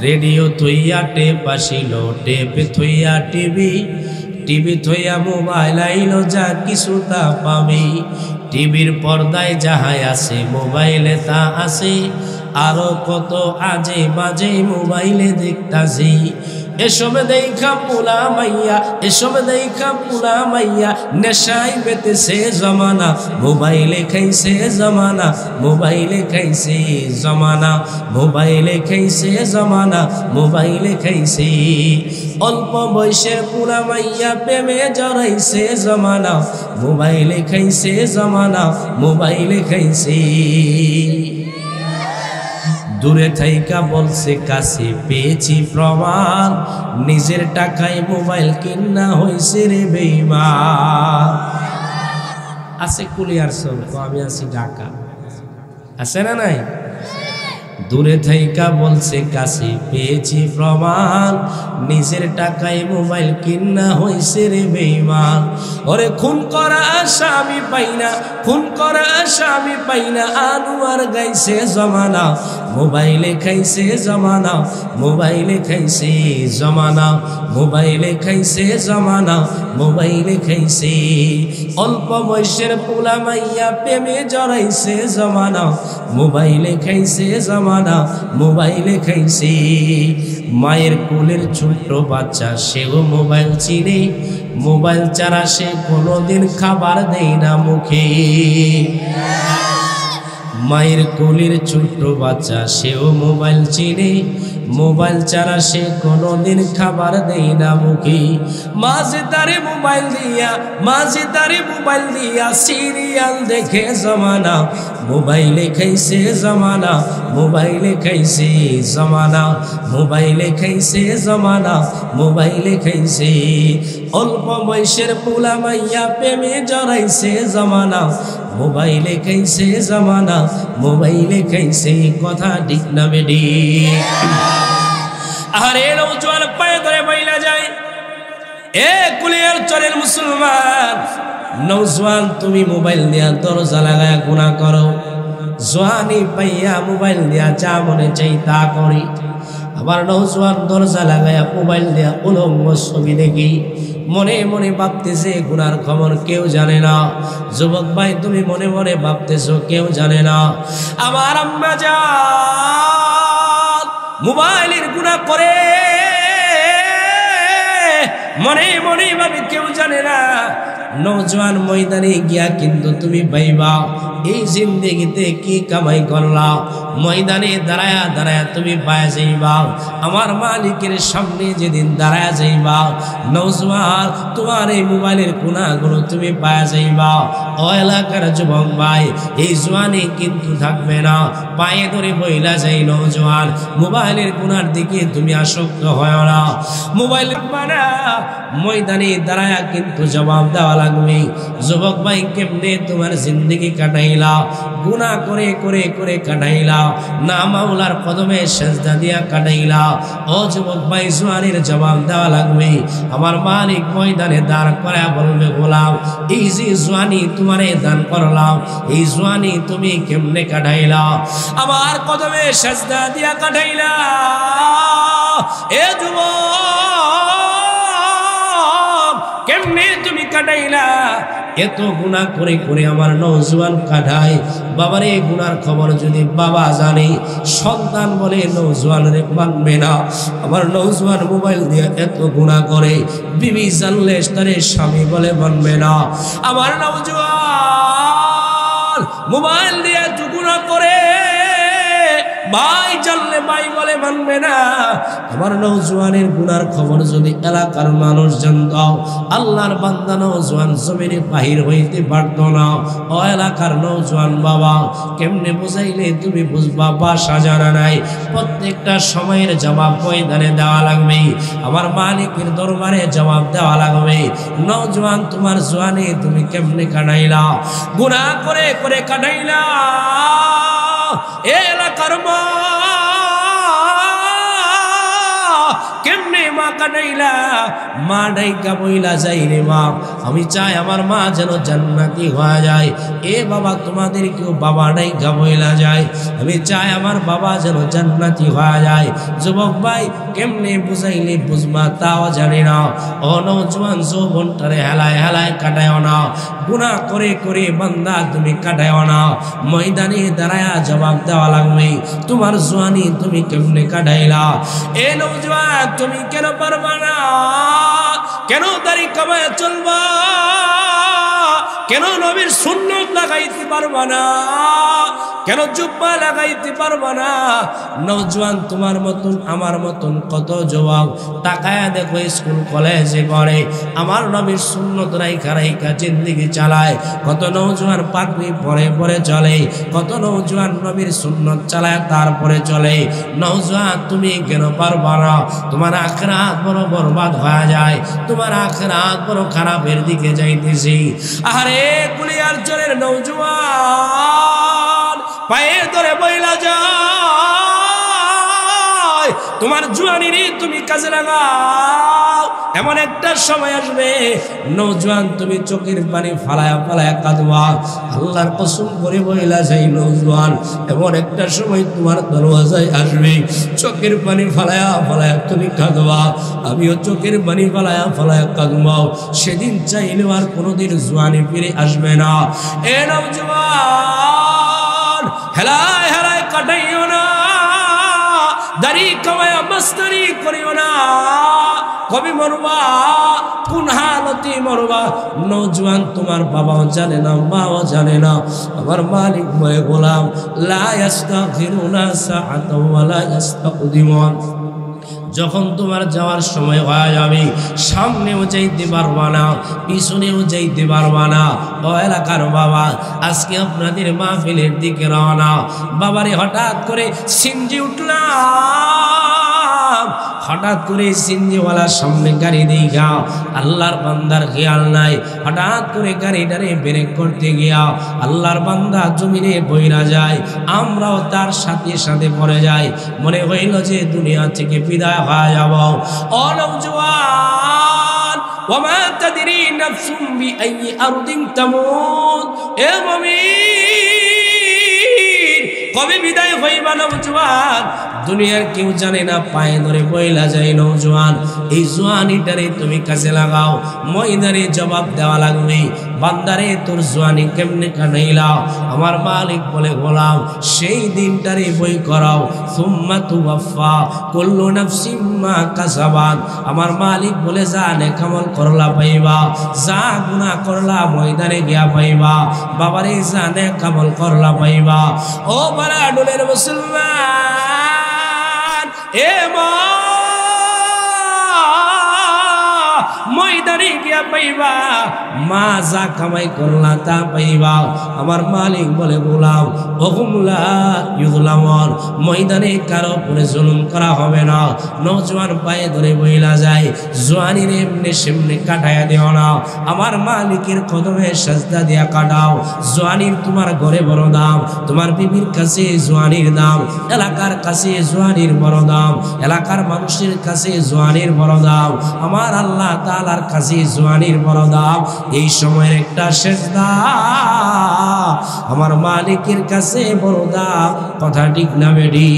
রেডিও থইয়া টেপ আসিল, টেপে থইয়া টিভি, টিভি থইয়া মোবাইল আইলো, যা কিছু তা পাবি। টিভির পর্দায় যাহাই আছে মোবাইলে তা আছে, আরো কত আজে বাজে মোবাইলে দেখতাছি। এসব দেখা পোলা মাইয়া, এসব দেখা পোলা মাইয়া নেশাই বেতেছে, জমানা মোবাইলে খাইছে, জমানা মোবাইলে খাইছে, জমানা মোবাইলে খাইছে, জমানা মোবাইলে খাইছে। অল্প বয়সের পোলা মাইয়া প্রেমে জড়াইছে, জমানা মোবাইলে খাইছে, জমানা মোবাইলে খাইছে। দূরে থাইকা বলছে কাছে পেয়েছি প্রমাণ, নিজের টাকায় মোবাইল কিনা হয়েছে রে বেঈমান। আছে কুলিয়ার সব, আমি আছি ঢাকা, আছে না নাই? দূরে থাইকা বলছে কাছে পেয়েছি প্রমাণ, নিজের টাকায় মোবাইল কিনা হইছে রে বেঈমান। ওরে খুন করা আসামি পাইনা, খুন করা আসামি পাইনা, আনোয়ার গাইছে, জমানা মোবাইলে খাইছে, জমানা মোবাইলে খাইছে, জমানা মোবাইলে খাইছে, জমানা মোবাইলে খাইছে। অল্প বয়সের পোলা মাইয়া প্রেমে জড়াইছে, জমানা মোবাইলে খাইছে, জমানা মোবাইলে খাইছে। মায়ের কোলের ছোট্ট বাচ্চা সেও মোবাইল চিনে, মোবাইল ছাড়া সে কোনোদিন খাবার দেয় না মুখে। মায়ের কোলের ছোট্ট বাচ্চা সেও মোবাইল চিনে, মোবাইল ছাড়া সে কোনোদিন খাবার দেয় না মুখে। মাঝে তারে মোবাইল দিয়া, মাঝে তারে মোবাইল দিয়া সিরিয়াল দেখে, জমানা মোবাইলে খাইছে, জমানা মোবাইলে খাইছে, জমানা মোবাইলে খাইছে, জমানা মোবাইলে খাইছে। অল্প বয়সের পোলা মাইয়া প্রেমে জড়াইছে, জমানা মোবাইলে খাইছে, জমানা মোবাইলে খাইছে, কথা ঠিক না বেডি? আরে নওজোয়ান পায়ে ধরে বইলা যায়, এ কুলিয়ার চরের মুসলমান নওজোয়ান, তুমি মোবাইল দিয়া দরজা লাগায়া গুনাহ করো, জোয়ানি পাইয়া মোবাইল দিয়া যা মনে চাই তা করি। আবার নওজোয়ান দরজা লাগায়া মোবাইল দিয়া উলঙ্গ ছবি দেখি, মনে মনে ভাবতেছে গুনার খবর কেউ জানে না। যুবক ভাই তুমি মনে মনে ভাবতেছো কেউ জানে না। আমার আম্মা জান মোবাইলের গুনাহ করে, মনে মনে ভাবে কেউ জানে না। নওজোয়ান ময়দানে গিয়া কিন্তু তুমি ভাইবা এই জিন্দেগিতে কি কামাই করলা, ময়দানে দাঁড়ায়া দাঁড়ায়া তুমি পায়া যাইবা, আমার মালিকের সামনে যেদিন দাঁড়ায়া যাইবা নওজোয়ান তোমার এই মোবাইলের গুনাহগুলো তুমি পায়া যাইবা। ও এলাকার যুবক ভাই, এই জোয়ানি কিন্তু থাকবে না। পায়ে ধরে বইলা যাই নওজোয়ান, মোবাইলের গুনার দিকে তুমি আসক্ত হয় না। মোবাইল বানা ময়দানে দাঁড়ায়া কিন্তু জবাব দেওয়া লাগবে। যুবক ভাই কেমনে তোমার জিন্দগি কাটাইলা? গুনাহ করে করে করে কাটাইলা, না মাওলার কদমে সেজদা দিয়া কাটাইলা। ও যুবক ভাই জওয়ানির জবাব দেওয়া লাগবে। আমার মালিক ময়দানে দাঁড় করায়া বলবে, গোলাম এই যে জওয়ানি তোমারে দান করলাম, এই জওয়ানি তুমি কেমনে কাটাইলা? আমার কদমে সেজদা দিয়া কাটাইলা। এ যুবক কেমনে তুমি কাটাইলা? এত গুনাহ করে করে আমার নওজোয়ান কাটায়। বাবারে গুনার খবর যদি বাবা জানে, সন্তান বলে নওজোয়ানরে মানবে না। আমার নওজোয়ান মোবাইল দিয়ে এত গুনাহ করে, বিবি জানলে তারে স্বামী বলে মানবে না। আমার নওজোয়ান মোবাইল দিয়ে এত গুনাহ করে, ভাই জানলে ভাই বলে মানবে না। আমার নওজোয়ানের গুনার খবর যদি এলাকার মানুষ জানত, আল্লাহর বান্দা নওজোয়ান জমিনে বাহির হইতে পারত না। ও এলাকার নওজোয়ান বাবা, কেমনে বুঝাইলে তুমি বুঝবা? বাসা জানা নাই, প্রত্যেকটা সময়ের জবাব ময়দানে দেওয়া লাগবে। আমার মালিকের দরবারে জবাব দেওয়া লাগবে। নওজোয়ান তোমার জওয়ানি তুমি কেমনে কাটাইলা? গুনাহ করে করে কাটাইলা। এলাকার মা কেমনে মা কাটাইলা? মা ডাইকা বইলা যাই রে মা, আমি চাই আমার মা যেন জান্নাতি হয়ে যায়। এ বাবা তোমাদের কেউ বাবা ডাইকা বইলা যায়, আমি চাই আমার বাবা যেন জান্নাতি হয়ে যায়। যুবক ভাই কেমনে বুঝাইলে বুঝবা তাও জানি না। ও নওজোয়ান যৌবনটারে হেলায় হেলায় কাটায়ও না। গুনাহ করে করে বান্দা তুমি কাটায়ও না। ময়দানে দাঁড়ায়া জবাব দেওয়া লাগবে। তোমার জওয়ানি তুমি কেমনে কাটাইলা? এ নওজোয়ান তুমি কেন পারবা না? কেন দাড়ি কামায় চলবা? কেন নবীর সুন্নত লাগাইতে পারবা না? কেন জুব্বা লাগাইতে পারবা না? নওজোয়ান তোমার মতন আমার মতন কত যুবক তাকায়া দেখো স্কুল কলেজে পড়ে, আমার নবীর সুন্নত রাইখা রাইখা জিন্দেগি চালায়। কত নওজোয়ান পাগড়ি পরে পরে চলে, কত নওজোয়ান নবীর সুন্নত চালায় তারপরে চলে। নওজোয়ান তুমি কেন পারবা না? তোমার আখিরাত বড় বরবাদ হয়ে যায়, তোমার আখিরাত বড় খারাপের দিকে যাইতেছি। আরে কুলিয়ার চরের নওজোয়ান পায়ে ধরে বইলা যায়, তোমার জওয়ানিরে তুমি কাজে লাগাও। এমন একটা সময় আসবে নওজোয়ান তুমি চোখের পানি ফালায়া ফালায়া কাঁদবা। আল্লাহর কসম করে বইলা যাই নওজোয়ান, এমন একটা সময় তোমার দরওয়াজায় আসবে, চোখের পানি ফালায়া ফালায়া তুমি কাঁদবা। আমিও চোখের পানি ফালায়া ফালায়া কাঁদবাও। সেদিন চাইলেও আর কোনোদিন জওয়ানি ফিরে আসবে না। এ নওজোয়ান হেলায় হেলায় কাটাইও না, দাড়ি কামায়া মাস্তানি করিও না। কবি মরবা, কোন হালতে মরবা? নওজোয়ান তোমার বাবাও জানে না, মাও জানে না। আমার মালিক বলে গোলাম লা ইস্তাগফিরুনা সাআতাও ওয়া লা ইস্তাকদিমুন। যখন তোমার যাওয়ার সময় হয়ে যাবে, সামনেও যাইতে পারবা না, পিছনেও যাইতে পারবা না। ও এলাকার বাবা, আজকে আপনাদের মাহফিলের দিকে রওনা। বাবারে হঠাৎ করে সিনজি উঠলাম, হঠাৎ করে সিনজিওয়ালার সামনে গাড়ি দেখা আল্লাহর বান্দার খেয়াল নাই। হঠাৎ করে গাড়িটারে ব্রেক করতে গিয়া আল্লাহর বান্দা জমিনে বইরা যায়, আমরাও তার সাথে সাথে পড়ে যাই। মনে হইল যে দুনিয়া থেকে বিদায় হয়ে যাব। ও নওজোয়ান, ওয়ামা তাদরি নাফসুম বিআইয়ি আরদিন তামুত। এ মুমিন, কবে বিদায় হইবা নওজোয়ান? দুনিয়ার কেউ জানে না। পায়ে ধরে বইলা যায় নওজোয়ান, এই জওয়ানিটারে তুমি কাজে লাগাও। ময়দানে জবাব দেওয়া লাগবে। বান্দারে তোর জওয়ানি কেমনে কাটাইলা? আমার মালিক বলে গোলাম সেই দিনটারে বই করাও। সুম্মা তুওয়াফা কুল্লু নাফসিম মা কাসাবাত। আমার মালিক বলে যা নেক আমল করলা পাইবা, যা গুনাহ করলা ময়দানে গিয়া পাইবা। বাবারে যা নেক আমল করলা পাইবা। ও বারাডুলের মুসলমান, এ মা ময়দানে গিয়া পাইবা, মা যা কামাই করলা তা পাইবা। আমার মালিক বলে গোলাম ওহুম লা ইউযলামুন, ময়দানে কারো উপরে জুলুম করা হবে না। নওজোয়ান পায়ে ধরে বইলা যায়, জওয়ানির এমনি সেমনি কাটায়া দিও না, আমার মালিকের কদমে সাজদা দিয়া কাটাও। জওয়ানির তোমার ঘরে বড় দাম, তোমার বিবির কাছে জওয়ানির দাম, এলাকার কাছে জওয়ানির বড় দাম, এলাকার মানুষের কাছে জওয়ানির বড় দাম, আমার আল্লাহ তাআলার কাছে জওয়ানির বড় দাম। এই সময়ের একটা সেজদা আমার মালিকের কাছে বড় দাম। কথা ঠিক না বেডি?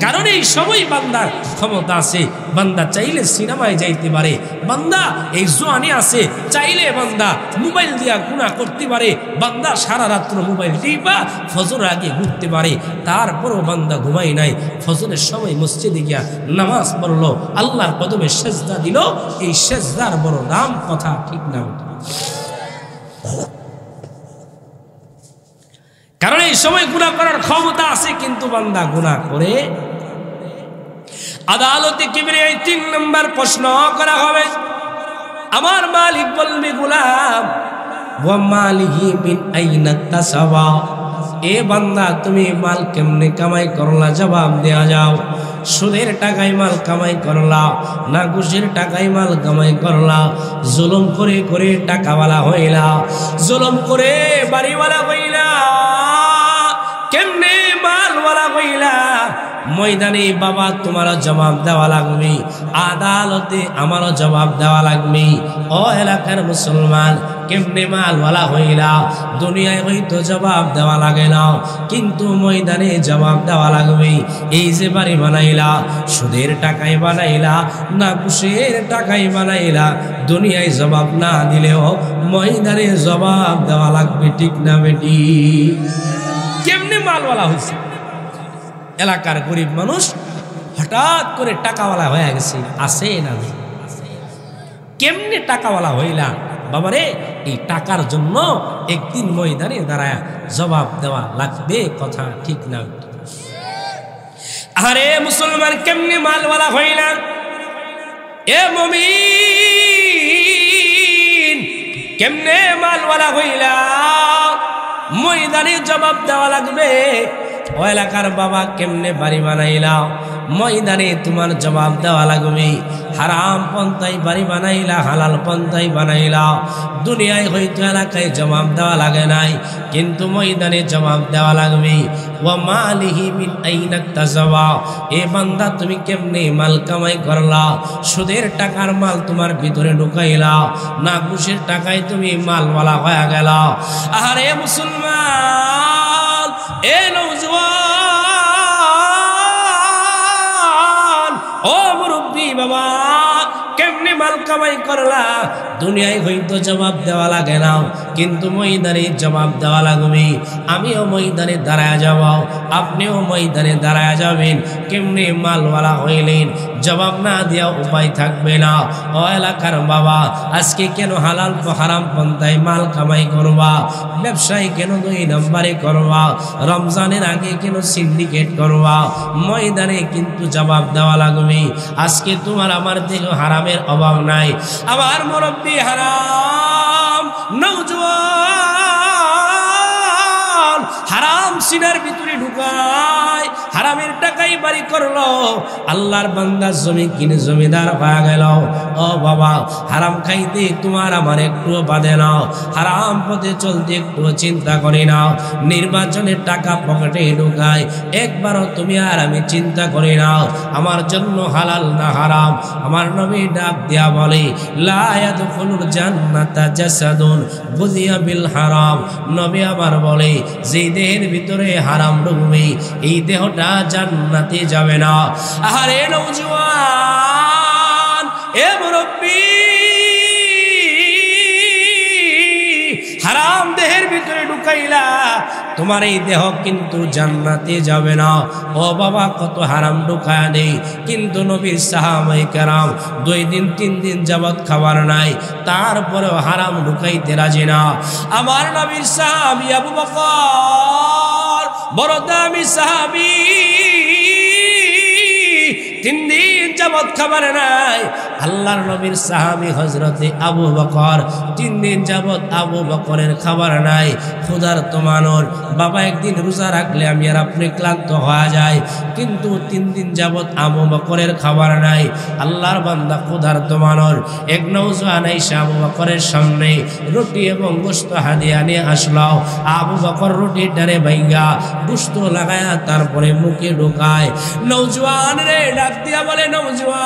কারণ এই সময় বান্দার ক্ষমতা আছে, বান্দা চাইলে সিনেমায় যাইতে পারে, বান্দা এই জোয়ানি আছে, চাইলে বান্দা মোবাইল দিয়া গুনাহ করতে পারে, বান্দা সারা রাত্র মোবাইল টিপা ফজর আগে ঘুরতে পারে। তারপরও বান্দা ঘুমাই নাই, ফজরের সময় মসজিদে গিয়া নামাজ পড়লো, আল্লাহর কদমে সেজদা দিল। এই সেজদার বড় দাম। কথা ঠিক না? কারণ এই সময় গুনাহ করার ক্ষমতা আছে, কিন্তু বান্দা গুনাহ করে। আদালতে কিবরিয়ায় 3 নম্বর প্রশ্ন করা হবে। আমার মালিক বলবে গোলাম ওয়া মালিহি মিন আইনা তাসাবা, এ বান্দা তুমি মাল কেমনে কামাই করলা? জবাব দেয়া যাও। সুদের টাকায় মাল কামাই করলা না ঘুষের টাকায় মাল কামাই করলা? জুলুম করে করে টাকাওয়ালা হইলা, জুলুম করে বাড়িওয়ালা হইলা, কেমনে মালওয়ালা হইলা? ময়দানে বাবা তোমারও জবাব দেওয়া লাগবে, আদালতে আমারও জবাব দেওয়া লাগবে। ও এলাকার মুসলমান, কেমনে মালওয়ালা হইলা? দুনিয়ায় হয়তো জবাব দেওয়া লাগে না, কিন্তু ময়দানে জবাব দেওয়া লাগবে। এই যে বাড়ি বানাইলা, সুদের টাকায় বানাইলা না ঘুষের টাকায় বানাইলা, দুনিয়ায় জবাব না দিলেও ময়দানে জবাব দেওয়া লাগবে। ঠিক না বেটি? কেমনে মালওয়ালা হয়েছে? এলাকার গরিব মানুষ হঠাৎ করে টাকাওয়ালা হয়ে গেছে, আছে না? কেমনে টাকাওয়ালা হইলা? বাবারে, এই টাকার জন্য একদিন ময়দানে দাঁড়ায় জবাব দেওয়া লাগবে। কথা ঠিক না? আরে মুসলমান, কেমনে মালওয়ালা হইলা? এ মুমিন, কেমনে মালওয়ালা হইলা? ময়দানে জবাব দেওয়া লাগবে। ও এলাকার বাবা, কেমনে বাড়ি বানাইলা? ময়দানে তোমার জবাব দেওয়া লাগবে। হারাম পন্থায় বাড়ি বানাইলা, হালাল পন্থায় বানাইলা, দুনিয়ায় হয়তো এলাকায় জবাব দেওয়া লাগে নাই, কিন্তু ময়দানে জবাব দেওয়া লাগবে। ওয়া মালিহি মিন আইনা তাসাবা, এ বান্দা তুমি কেমনে মাল কামাই করলা? সুদের টাকার মাল তোমার ভিতরে ঢুকাইলা না ঘুষের টাকায় তুমি মালওয়ালা হয়ে গেলা? আরে মুসলমান, এ নওজোয়ান, ও মুরব্বি বাবা, কেমনে মাল কামাই করলা? দুনিয়ায় হয়তো জবাব দেওয়া লাগে না, কিন্তু ময়দানে জবাব দেওয়া লাগবে। আমিও ময়দানে দাঁড়ায় যাব, আপনিও ময়দানে দাঁড়ায় যাবেন। কেমনে মালওয়ালা হইলেন? জবাব না দেওয়া উপায় থাকবে না। ও এলাকার বাবা, আজকে কেন হালাল হারাম পন্থায় মাল কামাই করবা? ব্যবসায় কেন 2 নম্বরে করবা? রমজানের আগে কেন সিন্ডিকেট করবা? ময়দানে কিন্তু জবাব দেওয়া লাগবে। আজকে তোমার আমার থেকে হারামের অভাব নাই। আমার মুরব্বি হারাম, নওজোয়ান হারাম সিনার ভিতরে ঢুকায়, হারামের টাকাই বাড়ি করলো, আল্লাহর বান্দা জমি কিনে জমিদার হয়ে গেল। ও বাবা, হারাম খাইতে তোমার আমার একটু বাদে না, হারাম পথে চলতে একটু চিন্তা করি না। নির্বাচনের টাকা পকেটে ঢুকায়, একবারও তুমি আর আমি চিন্তা করি না আমার জন্য হালাল না হারাম। আমার নবী ডাক দিয়া বলে, লা ইয়াদখুলুল জান্নাতা জাসাদুন বুযিয়া বিল হারাম। নবী আবার বলে, যে দেহের ভিতরে হারাম ঢুকবে এই দেহটা জান্নাতে যাবে না। আরে নওজোয়ান, এ মুরব্বি, হারাম দেহের ভিতরে ঢুকাইলা, তোমার এই দেহ কিন্তু জান্নাতে যাবে না। ও বাবা, কত হারাম ঢুকায় নেই, কিন্তু নবীর সাহাবায়ে কেরাম 2 দিন 3 দিন যাবত খাবার নাই, তারপরেও হারাম ঢুকাইতে রাজি না। আমার নবীর সাহাবী আবু বকর, বড় দামি সাহাবী, 3 দিন যাবত খাবার নাই। আল্লাহর নবীর সাহাবী হযরতে আবু বকর 3 দিন যাবত আবু বকরের খাবার নাই, ক্ষুধার্ত মানুষ। বাবা একদিন রোজা রাখলে আমি আর আপনি ক্লান্ত হয়ে যায়, কিন্তু 3 দিন যাবত আবু বকরের খাবার নাই। আল্লাহর বান্দা ক্ষুধার্ত মানুষ। এক নওজোয়ান এসে আবু বকরের সামনে রুটি এবং গোশত হাদিয়া নিয়ে আসলো। আবু বকর রুটিটারে ভাঙ্গা গোশত লাগায়া তারপরে মুখে ঢোকায়। নওজোয়ান রে ডাক দিয়া বলে, নওজোয়ান,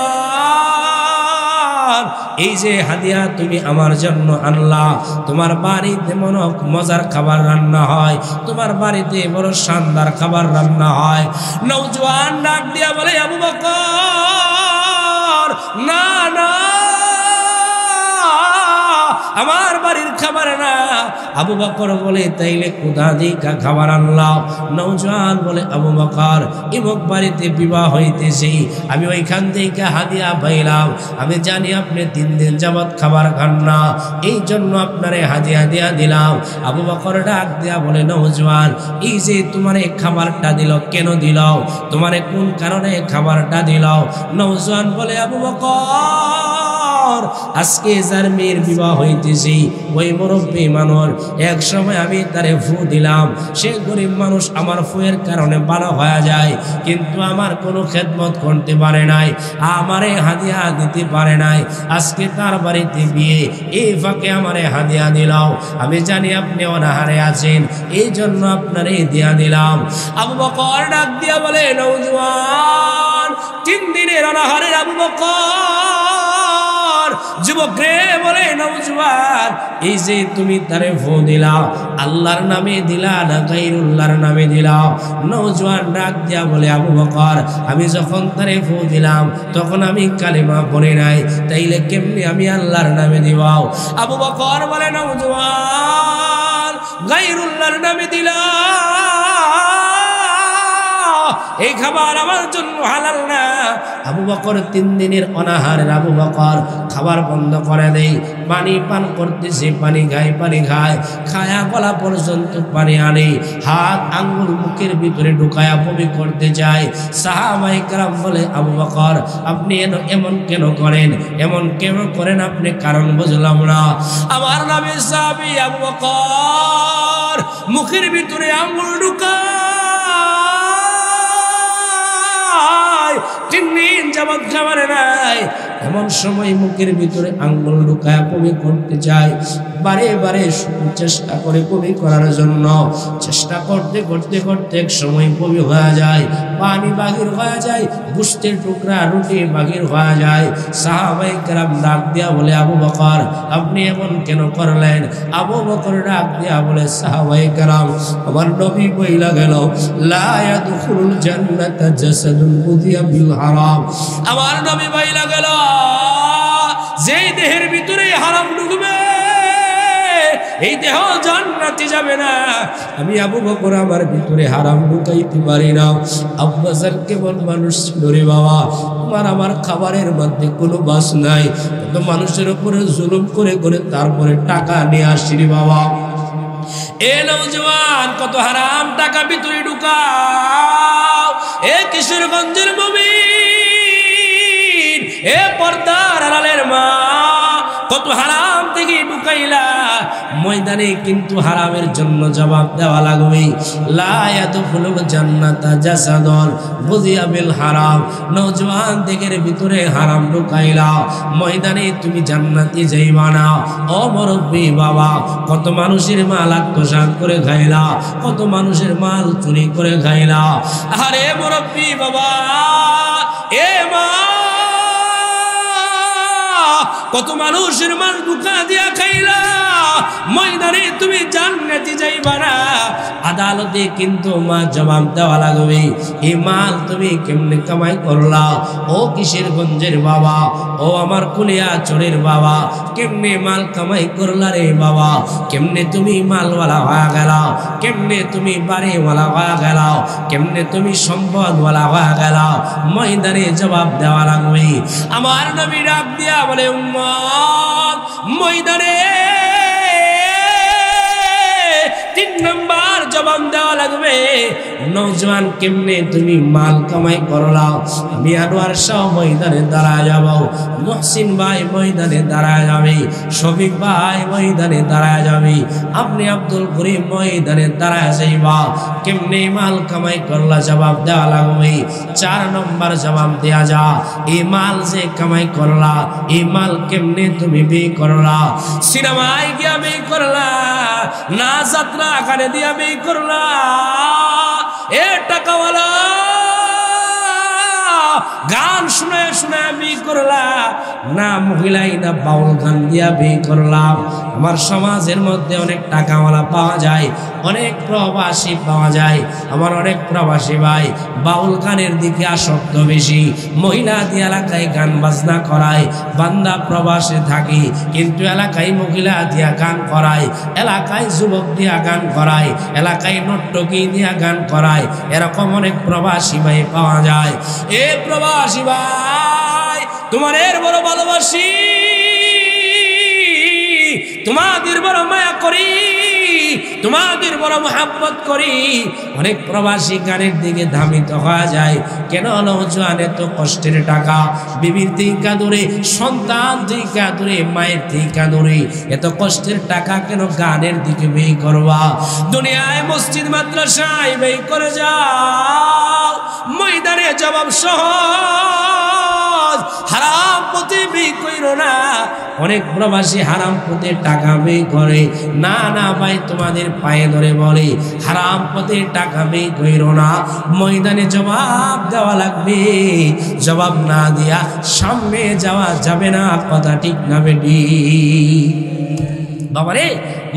এই যে হাদিয়া তুমি আমার জন্য আনলা, তোমার বাড়িতে মনে মজার খাবার রান্না হয়, তোমার বাড়িতে বড় শানদার খাবার রান্না হয়। নওজোয়ান ডাক দিয়া বলে, আবু বকর, না না, আমার বাড়ির খাবার না। আবু বকর বলে, তাইলে কোথা দিকা খাবার আনলাম? নওজোয়ান বলে, আবু বকর, ইমুক বাড়িতে বিবাহ হইতেছি, আমি ওইখান থেকে হাদিয়া পাইলাম, আমি জানি আপনি 3 দিন যাবত খাবার খান না, এই জন্য আপনারে হাদিয়া দিয়া দিলাম। আবু বকর ডাক দিয়া বলে, নওজোয়ান, এই যে তোমার এই খাবারটা দিল, কেন দিল? তোমারে কোন কারণে খাবারটা দিল? নওজোয়ান বলে, আবু বকর, আজকে যার মেয়ের বিবাহ হইতেছি ওই মুরব্বী মানুষ, এক সময় আমি তারে ফু দিলাম, সে গরিব মানুষ, আমার ফুয়ের কারণে ভালো হয়ে যায়, কিন্তু আমার কোনো খেদমত করতে পারে নাই, আমারে হাদিয়া দিতে পারে নাই। আজকে তার বাড়িতে বিয়ে, এই ফাঁকে আমারে হাদিয়া দিলাম, আমি জানি আপনি অনাহারে আছেন, এই জন্য আপনারে দিয়া দিলাম। আবু বকর ডাক দিয়া বলে, নওজোয়ান, 3 দিনের অনাহারের আবু বকর যুবক রে বলে, নওজোয়ান, এই যে তুমি তারে ফু দিলা, আল্লাহর নামে দিলা না গায়রুল্লাহর নামে দিলা? নওজোয়ান ডাক দিয়া বলে, আবু বকর, আমি যখন তারে ফু দিলাম তখন আমি কালিমা পড়ি নাই, তাইলে কেমনি আমি আল্লাহর নামে দিবাও? আবু বকর বলে, নওজোয়ান, গায়রুল্লাহর নামে দিলা, এই খাবার আমার জন্য হালাল না। আবু বকর 3 দিনের অনাহারের আবু বকর খাবার বন্ধ করে দেয়, পানি পান করতেছে, পানি খায়, খায়া গলা পর্যন্ত পানি আনে, হাত আঙ্গুল মুখের ভিতরে ঢুকায়া বমি করতে যায়। সাহাবায়ে কেরাম বলে, আবু বকর, আপনি এমন কেন করেন? এমন কেন করেন আপনি? কারণ বুঝলাম না। আমার নবীর সাহাবী আবু বকর মুখের ভিতরে আঙ্গুল ঢুকায়, 3 দিন যাবত খাবার নাই, এমন সময় মুখের ভিতরে আঙ্গুল ঢুকায় বমি করতে যায়। বারে বারে চেষ্টা করে বমি করার জন্য, চেষ্টা করতে করতে করতে এক সময় বমি হয়ে যায়, পানি বাহির হয়ে যায়, গোশতের টুকরা রুটি বাহির হয়ে যায়। সাহাবায়ে কেরাম ডাক দিয়া বলে, আবু বকর, আপনি এমন কেন করলেন? আবু বকর ডাক দিয়া বলে, সাহাবায়ে কেরাম, আমার নবী বইলা গেল, লা ইয়াদখুলুল জান্নাতা জাসাদুন বুদিয়া বিল হারাম। আমার নবী বইলা গেল, যেই দেহের ভিতরে হারাম ঢুকবে এই দেহ জান্নাতে যাবে না। আমি আবু বকর আমার ভিতরে হারাম ঢুকাইতে পারি না। আব্বাজান কেমন মানুষ ছিল রে বাবা, তোমার আমার খাবারের মধ্যে কোনো বাস নাই, কত মানুষের উপরে জুলুম করে করে তারপরে টাকা নিয়ে আসি রে বাবা। এ নওজোয়ান, কত হারাম টাকা ভিতরে ঢুকাও। এ কিশোরগঞ্জের মুমিন, এ পর্দার আড়ালের মা, কত হারাম থেকে ঢুকাইলা। ময়দানে কিন্তু হারামের জন্য জবাব দেওয়া লাগবে। লা ইয়াদখুলুল জান্নাতা জাসাদুন বুদিয়া বিল হারাম। নওজোয়ান দিকের ভিতরে হারাম ঢুকাইলা, ময়দানে তুমি জান্নাতে যাইবা না। ও মুরব্বি বাবা, কত মানুষের মাল আত্মসাৎ করে খাইলা, কত মানুষের মাল চুরি করে খাইলা। আরে মুরব্বি বাবা, এ মা, কত মানুষের মাল ধোঁকা দিয়া খাইলা, ময়দানে তুমি জান্নাতে যাইবা না। আদালতে কিন্তু মা জবাব দেওয়া লাগবে, এই মাল তুমি কেমনে কামাই করলা? ও কিশোরগঞ্জের বাবা, ও আমার কুলিয়া চোরের বাবা, কেমনে মাল কামাই করলা রে বাবা? কেমনে তুমি মালওয়ালা হয়ে গেলা? কেমনে তুমি বাড়িওয়ালা হয়ে গেলা? কেমনে তুমি সম্পদওয়ালা হয়ে গেলা? ময়দানে জবাব দেওয়া লাগবে। আমার নবী ডাক দিয়া বলে, উম্মত, ময়দানে 3 নম্বর জবাব জবাব দেওয়া লাগবে নওজোয়ান কেমনে তুমি মাল কামাই করলাও আমি আনোয়ার শাহ ময়দানে দাঁড়ায় যাব মুহসিন ভাই ময়দানে দাঁড়ায় যাবে শফিক ভাই ময়দানে দাঁড়ায় যাবে আপনি আব্দুল করিম ময়দানে দাঁড়ায় যাইবা কেমনে মাল কামাই করলা জবাব দেওয়া লাগবে 4 নম্বর জবাব দেয়া যা এই মাল যে কামাই করলা এই মাল কেমনে তুমি ব্যয় করলা সিনেমায় গিয়া ব্যয় করলা না যাত্রা আকারে দিয়া ব্যয় করলা এ টাকাওয়ালা গান শুনে শুনে ব্যয় করলা না মহিলাই না বাউল গান দিয়া ব্যয় করলাম আমার সমাজের মধ্যে অনেক টাকাওয়ালা পাওয়া যায় অনেক প্রবাসী পাওয়া যায় আমার অনেক প্রবাসী ভাই বাউল গানের দিকে আসক্ত বেশি মহিলা দিয়ে এলাকায় গান বাজনা করায় বান্দা প্রবাসে থাকি কিন্তু এলাকায় মহিলা দিয়া গান করায় এলাকায় যুবক দিয়া গান করায় এলাকায় নর্তকী দিয়া গান করায় এরকম অনেক প্রবাসী ভাই পাওয়া যায় এ প্রবাসী ভাই তোমার এর বড় ভালোবাসি তোমাদের বড় মায়া করি তোমাদের বড় মোহাব্বত করি অনেক প্রবাসী গানের দিকে ধাবিত হওয়া যায় কেন নওজোয়ান এত কষ্টের টাকা বিবির থেকে দূরে সন্তান থেকে দূরে মায়ের থেকে দূরে এত কষ্টের টাকা কেন গানের দিকে ব্যয় করবা দুনিয়ায় মসজিদ মাদ্রাসায় ব্যয় করে যাও ময়দানে জবাব সহজ হারাম পথে ব্যয় কইরো না অনেক প্রবাসী হারাম পথে টাকা ব্যয় করে না না ভাই তোমাদের পায়ে ধরে বলে হারাম পথে টাকা ব্যয় কইরো না ময়দানে জবাব দেওয়া লাগবে জবাব না দিয়া সামনে যাওয়া যাবে না কথা ঠিক না বেটি বাবারে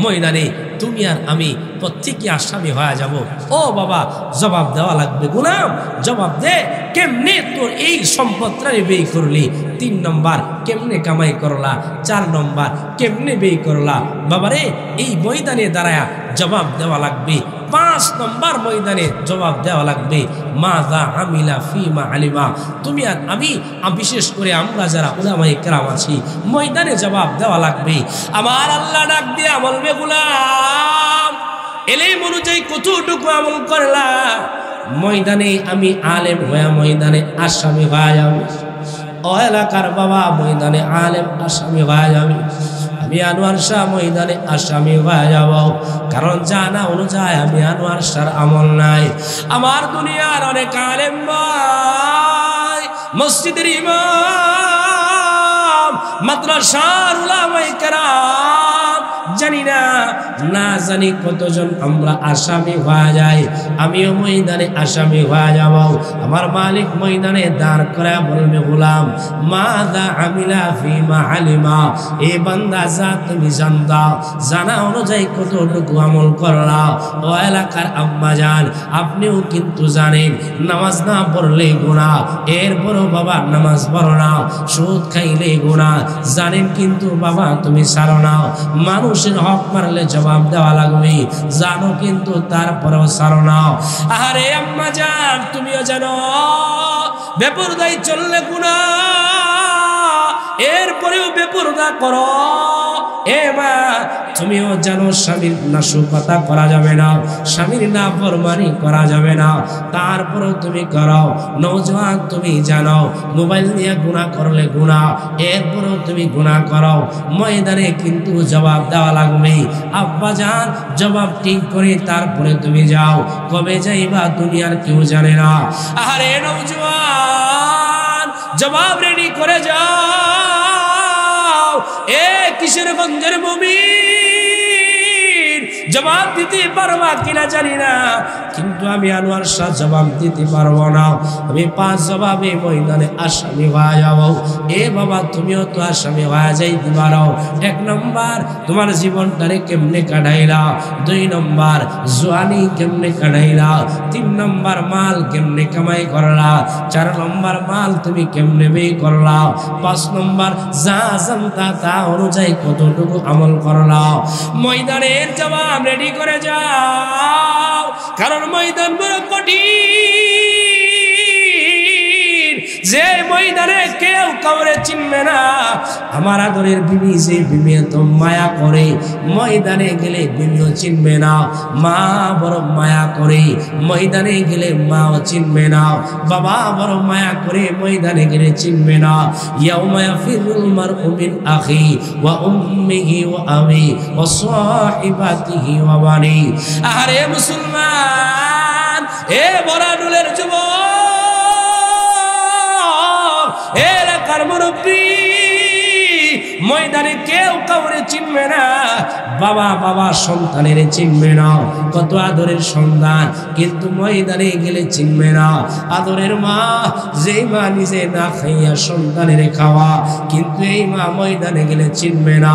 ময়দানে তুমি আর আমি প্রত্যেকে আসামি হয়ে যাব ও বাবা জবাব দেওয়া লাগবে গোলাম জবাব দে কেমনে তোর এই সম্পদটা ব্যয় করলি 3 নম্বর কেমনে কামাই করলা 4 নম্বর কেমনে ব্যয় করলা বাবারে এই ময়দানে দাঁড়ায়া জবাব দেওয়া লাগবে 5 নম্বর ময়দানে জবাব দেওয়া লাগবে মাযা আমিলা ফিমা আলিমা তুমি আর আমি বিশেষ করে আমরা যারা উলামায়ে কেরাম আছি ময়দানে জবাব দেওয়া লাগবে আমার আল্লাহ ডাক দিয়ে বলবে গোলাম এলেম অনুযায়ী কতটুকু আমল করলা ময়দানে আমি আলেম হয়ে ময়দানে আসামি হয়ে যাবে ও এলাকার বাবা ময়দানে আলেম আসামি হয়ে যাবে আমি আনোয়ার শাহ ময়দানে আসামি হয়ে যাব কারণ জানা অনুযায়ী আমি আনোয়ার শাহর আমল নাই আমার দুনিয়ার অনেক আলেম ভাই মসজিদের ইমাম মাদ্রাসার উলামায়ে কেরাম জানি না না জানি কতজন আমরা আসামি হয়ে যাই আমিও ময়দানে আসামি হয়ে যাব আমার মালিক ময়দানে দাঁড় করে বলবে গোলাম মাযা আমিলা ফিমা আলিমা এ বান্দা যা তুমি জানতা জানা অনুযায়ী কতটুকু আমল করলা ও এলাকার আম্মা জান আপনিও কিন্তু জানেন নামাজ না পড়লে গুনাহ এরপরও বাবা নামাজ পড়ো না সুদ খাইলে গুনাহ জানেন কিন্তু বাবা তুমি ছাড়ো না মানুষের হক মারলে জবাব দেওয়া লাগবে জানো কিন্তু তারপরেও ছাড়ো না আরে আম্মা জান তুমিও জানো বেপরদাই চললে গুনাহ এরপরেও বেপরদা করো এ মা তুমিও জানো স্বামীর নাশকতা করা যাবে না স্বামীর নাফরমানি করা যাবে না তারপরেও তুমি করো নওজোয়ান তুমি জানো মোবাইল দিয়ে গুনাহ করলে গুনাহ এরপরেও তুমি গুনাহ করো ময়দানে কিন্তু জবাব দেওয়া লাগবে আব্বা জান জবাব ঠিক করে তারপরে তুমি যাও কবে যাইবা দুনিয়ার কেউ জানে না আরে নওজোয়ান জবাব রেডি করে যাও এ কিশোরগঞ্জের মুমিন জবাব দিতে পারবা কিনা জানি না কিন্তু আমি আনোয়ার শাহ জবাব দিতে পারবো না আমি 5 জবাবে ময়দানে আসামি হয়ে যাব এ বাবা তুমিও তো আসামি হয়ে যাইতে পারো 1 নম্বর তোমার জীবনটারে কেমনে কাটাইলা 2 নম্বর জওয়ানি কেমনে কাটাইলা 3 নম্বর মাল কেমনে কামাই করলা 4 নম্বর মাল তুমি কেমনে ব্যয় করলা 5 নম্বর যা জানতা তা অনুযায়ী কতটুকু আমল করলা ময়দানের জবাব রেডি করে যাও কারণ ময়দান বড় কঠিন যে ময়দানে কেউ কাউরে চিনবে না। আমার আদরের বিবি, যে বিবি এত মায়া করে, ময়দানে গেলে বিবিও চিনবে না। মা বড় মায়া করে, ময়দানে গেলে মাও চিনবে না। বাবা বড় মায়া করে, ময়দানে গেলে চিনবে না। ইয়াউমা ইয়াফিরুল মারউ মিন আখি ওয়া উম্মিহি ওয়া আবি ওয়া সাহিবাতিহি ওয়া বানি। আরে মুসলমান, এ বড়াডুলের যুবক, এলাকার মুরব্বী, ময়দানে কেউ কাউরে চিনবে না। বাবা বাবা সন্তানের চিনবে না, কত আদরের সন্তান, কিন্তু ময়দানে গেলে চিনবে না। আদরের মা, যে মা নিজে না খাইয়া সন্তানের খাওয়া, কিন্তু এই মা ময়দানে গেলে চিনবে না।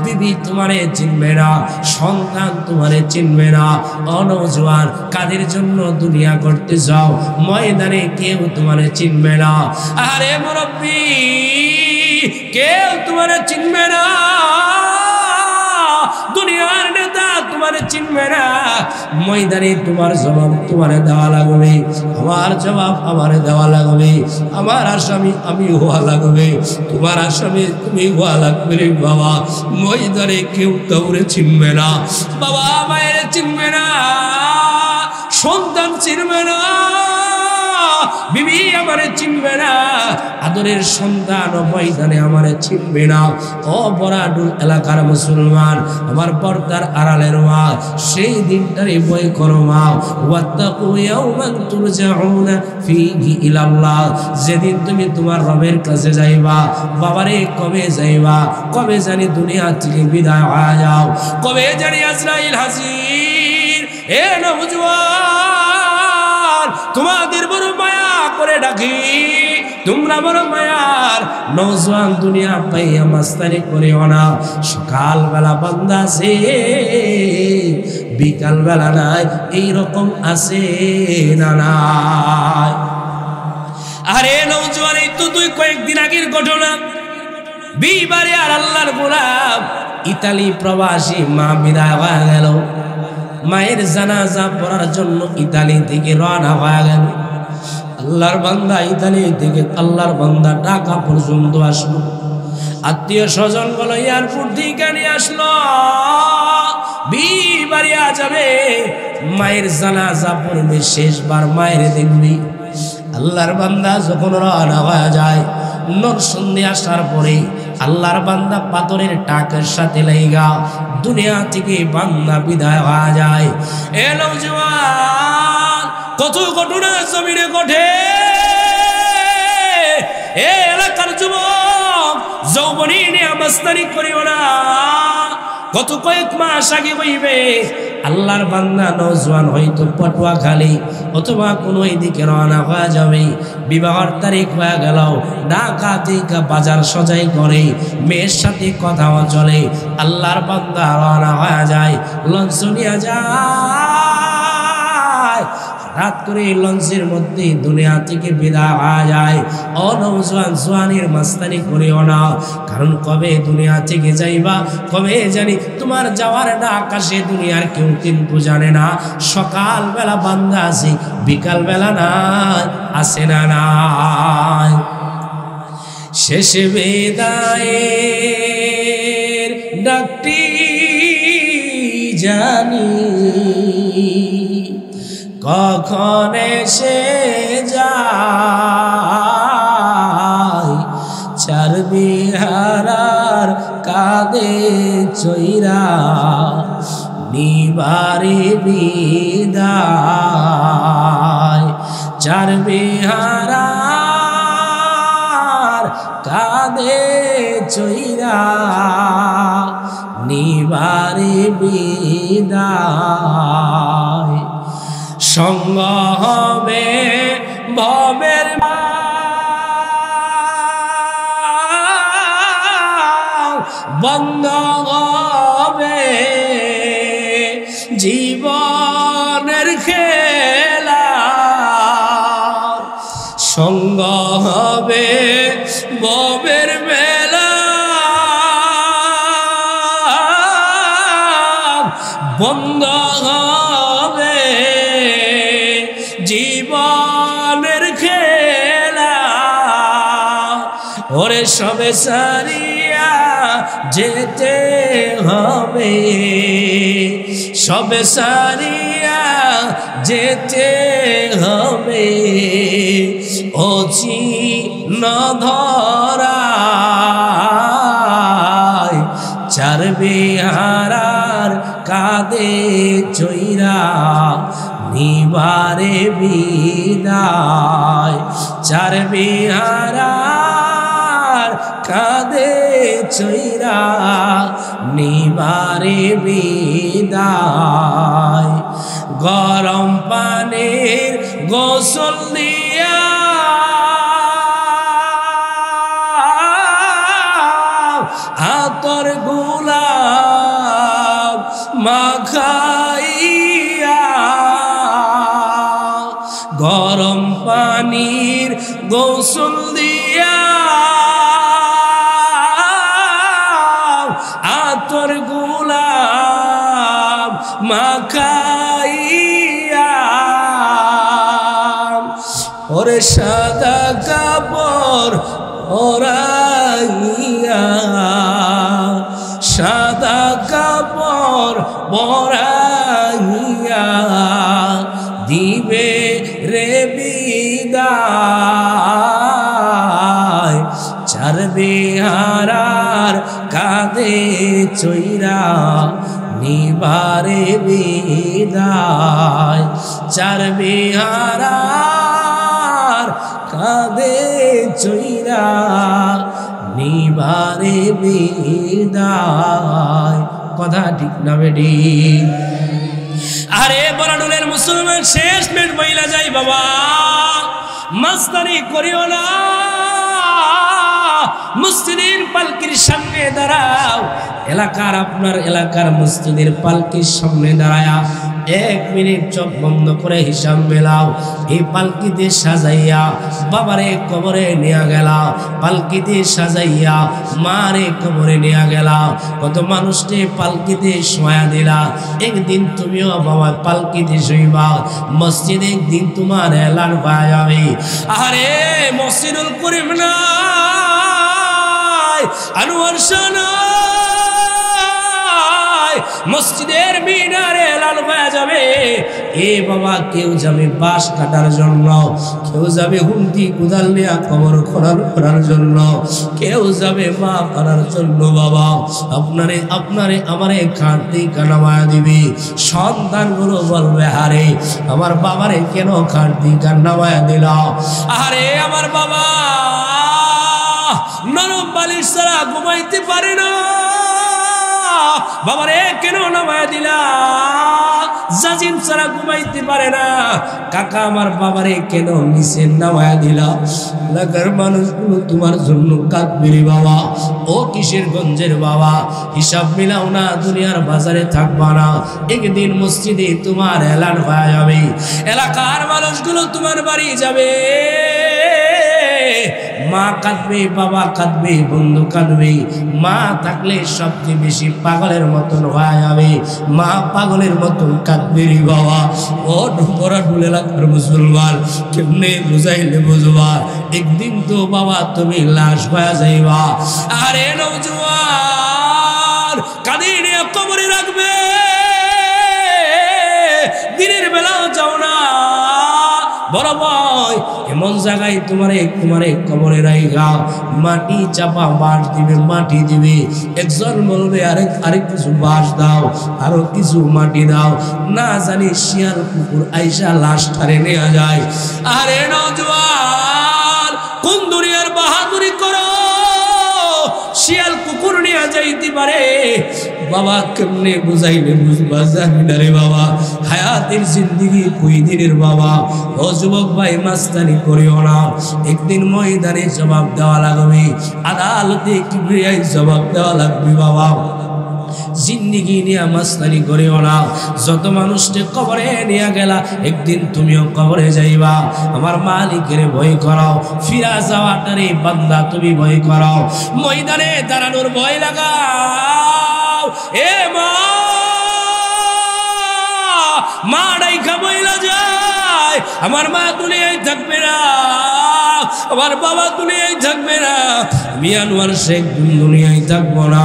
বিবি তোমারে চিনবে না, সন্তান তোমারে চিনবে না। অনজওয়ান, কাদের জন্য দুনিয়া করতে যাও, ময়দানে কেউ তোমারে চিনবে না। আরে মুরব্বী, কেউ তোমারে চিনবে না। দুনিয়ার নেতা তোমারে চিনবে না। ময়দানে তোমার জবাব তোমারে দেওয়া লাগবে, আমার জবাব আমারে দেওয়া লাগবে। আমার আসামি আমি হওয়া লাগবে, তোমার আসামি তুমি হওয়া লাগবে রে বাবা। ময়দানে কেউ কাউরে চিনবে না। বাবা মায়ের চিনবে না, সন্তান চিনবে না, বিবি আমারে চিনবে না। আদরের সন্তান ময়দানে আমারে চিনবে না। ও বড়াডুল এলাকার মুসলমান, আমার পর্দার আড়ালের মা, সেই দিনটারে ভয় করো মা। ওয়াত্তাকু ইয়াওমান তুরজাউনা ফীহি ইলাল্লাহ, যেদিন তুমি তোমার রবের কাছে যাইবা। বাবারে কবে যাইবা? কবে জানি দুনিয়া থেকে বিদায় হয়ে যাও, কবে জানি আজরাইল হাজির। এ নওজওয়ান, তোমাদের বড় মায়া করে ডাকি, তোমরা বড় মায়ার নওজওয়ান, দুনিয়া পাইয়া মাস্তানি করিও না। সকাল বেলা বান্দা আছে, বিকাল বেলা নাই, এইরকম আছে না নাই? আরে নওজওয়ান, এই তো তুই কয়েকদিন আগের ঘটনা। বিবারে আর আল্লাহর গোলাম ইতালি প্রবাসী মা বিদায় হয়ে গেল। মায়ের জানাজা পড়ার জন্য ইতালি থেকে রওনা হয়ে গেল। আল্লাহর বান্দা ইতালি থেকে আল্লাহর বান্দা ঢাকা পর্যন্ত আসলো। আত্মীয় স্বজন বলো এয়ারপোর্ট থেকে নিয়ে আসলো। বিবাড়িয়া যাবে, মায়ের জানাজা পড়বে, শেষবার মায়ের দেখবি। আল্লাহর বান্দা যখন রওনা হয়ে যায়, নরসিংদী আসার পরে আল্লাহর বান্দা পাথরের টাকের সাথে লাইগা দুনিয়া থেকে বান্দা বিদায় হয়ে যায়। এ নওজওয়ান, কত ঘটনা জমিনে ঘটে। এ এলাকার যুবক, যৌবনী নিয়ে মাস্তানি করিও না। গত কয়েক মাস আগে হইবে আল্লাহর বান্দা নওজওয়ান হয়তো পটুয়াখালী অথবা কোনো এদিকে রওনা হয়ে যাবে। বিবাহের তারিখ হয়ে গেল, ঢাকা থেকে বাজার সজাই করে, মেয়ের সাথে কথাও চলে। আল্লাহর বান্দা রওনা হয়ে যায়, লঞ্চ নিয়ে যায়। রাত করে লঞ্চের মধ্যে দুনিয়া থেকে বিদায় হয়ে যায়। ও নওজওয়ান, জওয়ানের মাস্তানি করিও না, কারণ কবে দুনিয়া থেকে যাইবা, কবে জানি তোমার যাওয়ার না আকাশে দুনিয়ার কেউ কিন্তু জানে না। সকাল বেলা বান্দা আছে, বিকাল বেলা নাই, আসে না নাই। শেষে বিদায়ের ডাকটি জানি, কখন এসে যায়। চার বিহারার কাঁদে চৈরা নিবারে বিদায়। চার বিহারার কাঁদে চৈরা নিবারে বিদায়। সঙ্গ হবে ভবের বন্ধ হবে জীবনের খেলা। সঙ্গ হবে ভবের মেলা, বন্ধ হবে জীবনের খেলা। সবে সারিয়া যেতে হবে, সবে সারিয়া যেতে হবে, অচিন ধরায় চার বিহারার কাঁধে চৈরা নিবারে বিদায়, চার বিহারার কাঁধে চৈরা নিবারে বিদায়। গরম পানির গোসল দিয়া আতর গোলাপ মাখাইয়া, গরম পানির গোসল দিয়া আতর গোলাপ মাখাইয়া, ওরে সাদা কাপড় পরাইয়া, সাদা কাপড় পরাইয়া দিবে রে বিদায়, চার বিহারার কাঁধে চৈরা নিবারে বিদায়, চার বিহারার কাঁধে চৈরা নিবারে বিদায়। কথা ঠিক না বেডি? আরে বরানুলের মুসলমান শেষ মিনিট বইলা যাই বাবা, মাস্তানি করিও না, মসজিদের পালকির সামনে দাঁড়াও, এলাকার আপনার এলাকার মসজিদের পালকির সামনে দাঁড়ায়া 1 মিনিট চোখ বন্ধ করে হিসাব মেলাও। এই পালকিতে সাজাইয়া বাবারে কবরে নিয়ে গেলাও, পালকিতে সাজাইয়া মারে কবরে নিয়ে গেলাও, কত মানুষকে পালকিতে শোয়া দিলা। একদিন তুমিও বাবা পালকিতে শুইবা, মসজিদে একদিন তোমার এলান পাওয়া যাবে। আরে মসজিদুল করিম না আনোয়ার শাহ মসজিদের মিনারে এলান হয়ে যাবে। এ বাবা কেউ যাবে বাঁশ কাটার জন্য, কেউ যাবে হুমকি কোদাল নিয়ে কবর করার জন্য, কেউ যাবে মা করার জন্য। বাবা আপনারে আমারে খাঁটি কানামায়া দিবি, সন্তানগুলো বলবে হারে আমার বাবারে কেন খাঁটি কান্নামায়া দিল। আরে আমার বাবা নরম বালিশ ছাড়া ঘুমাইতে পারে না, বাবারে কেন নামায়া দিলা, জাজিম ছাড়া ঘুমাইতে পারে না, কাকা আমার বাবারে কেন নিচে নামায়া দিলা। এলাকার মানুষগুলো তোমার জন্য কাঁদবে রে বাবা। ও কিশোরগঞ্জের বাবা হিসাব মিলাও না, দুনিয়ার বাজারে থাকবা না, একদিন মসজিদে তোমার এলান হয়ে যাবে, এলাকার মানুষগুলো তোমার বাড়ি যাবে। মা কাঁদবে, বাবা কাঁদবে, বন্ধু কাঁদবে, মা থাকলে সবচেয়ে বেশি পাগলের মতন হয়ে যাবে, মা পাগলের মতন কাঁদবে রে বাবা। ও ডোরা ডুলে লাগার মুসলমান কেমনে বুঝাইলে বুঝবা, একদিন তো বাবা তুমি লাশ হয়ে যাইবা। আরে নওজোয়ান কাঁদিয়ে নিয়ে কবরে রাখবে, দিনের বেলাও যাও না, বড় ভাই এমন জায়গায় তোমারে কবরে রাইগা, মাটি চাপা বাঁশ দিবে, মাটি দিবে, একজন বলবে আরেক কিছু বাঁশ দাও, আরো কিছু মাটি দাও, না জানি শিয়াল কুকুর আইসা লাশটারে নেওয়া যায়। আরে নওজোয়ান কোন দুনিয়ার বাহাদুরি করো, শিয়াল কুকুর নিয়ে যাইতে পারে। বাবা কেমনে বুঝাইলে বুঝবা জানি না রে বাবা, হায়াতের জিন্দিগি কই দিনের বাবা। ও যুবক ভাই মাস্তানি করিও না, একদিন ময়দানে জবাব দেওয়া লাগবে, আদালতে কিবরিয়ায় জবাব দেওয়া লাগবে বাবা। জিন্দিগি নিয়ে মাস্তানি করিও না, যত মানুষকে কবরে নিয়ে গেলা একদিন তুমিও কবরে যাইবা। আমার মালিকের ভয় করাও, ফিরা যাওয়াটারে বান্দা তুমি ভয় করাও, ময়দানে দাঁড়ানোর ভয় লাগাও। এ মা ডাইখা বইলা যায়, আমার মা দুনিয়ায় থাকবে না, আমার বাবা দুনিয়ায় থাকবে না, আমি আনোয়ার শেখ দুনিয়ায় থাকবো না।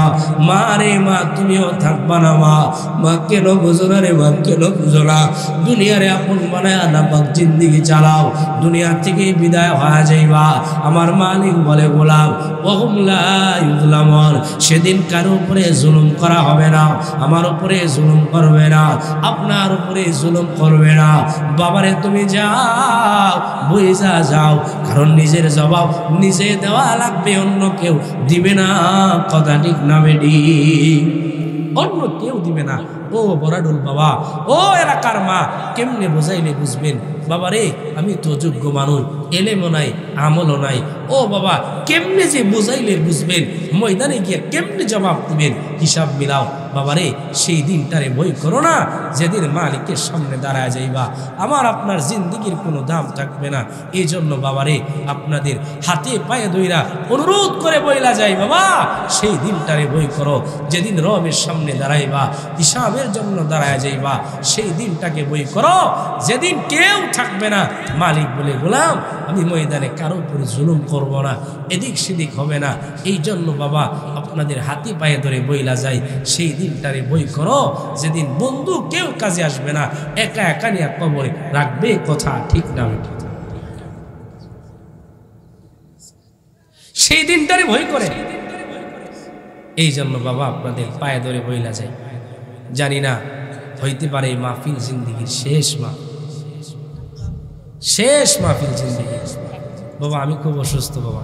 মা রে মা, তুমিও থাকবা না মা। মা কেন বুঝো না রে মা, কেন বুঝো না? দুনিয়ারে আপন বানায় নাপাক জিন্দিগি চালাও, দুনিয়া থেকে বিদায় হয়ে যাইবা। আমার মালিক বলে গোলাম ওহুম লা ইউযলামুন, সেদিন কারো উপরে জুলুম করা হবে না, আমার উপরে জুলুম করবে না, আপনার উপরে জুলুম করবে না। বাবারে তুমি যাও, বুঝা যাও, কারণ নিজের জবাব নিজে দেওয়া লাগবে, অন্য কেউ দিবে না। কথা ঠিক না বেডি? অন্য কেউ দিবে না। ও বরাডুল বাবা, ও এলাকার মা, কেমনে বোঝাইলে বুঝবেন? বাবা রে, আমি তো যোগ্য মানুষ, এলেমও নাই, আমলও নাই। ও বাবা, কেমনে যে বুঝাইলে বুঝবেন? ময়দানে গিয়ে কেমনে জবাব দিবেন? হিসাব মিলাও। বাবা রে, সেই দিনটারে বই করো না, যেদিন মালিকের সামনে দাঁড়ায় যাইবা, আমার আপনার জিন্দিগির কোনো দাম থাকবে না। এই জন্য বাবা রে, আপনাদের হাতে পায়ে ধইরা অনুরোধ করে বইলা যায়, বাবা সেই দিনটারে বই করো, যেদিন রবের সামনে দাঁড়াইবা, হিসাবের জন্য দাঁড়ায় যাইবা। সেই দিনটাকে বই করো, যেদিন কেউ থাকবে না। মালিক বলে গোলাম, আমি ময়দানে কারো উপরে জুলুম করব না, এদিক সেদিক হবে না। এই জন্য বাবা, আপনাদের হাতে পায়ে ধরে বইলা যায়, সেই দিনটারে বই করো, যেদিন বন্ধু কেউ কাজে আসবে না, একা একা নিয়ে কবরে রাখবে। কথা ঠিক না? সেই দিনটারে ভয় করে। এই জন্য বাবা, আপনাদের পায়ে ধরে বইলা যায়। জানি না, হইতে পারে এই মাহফিল জিন্দিগির শেষ মাহফিল জিন্দিগি। বাবা আমি খুব অসুস্থ বাবা।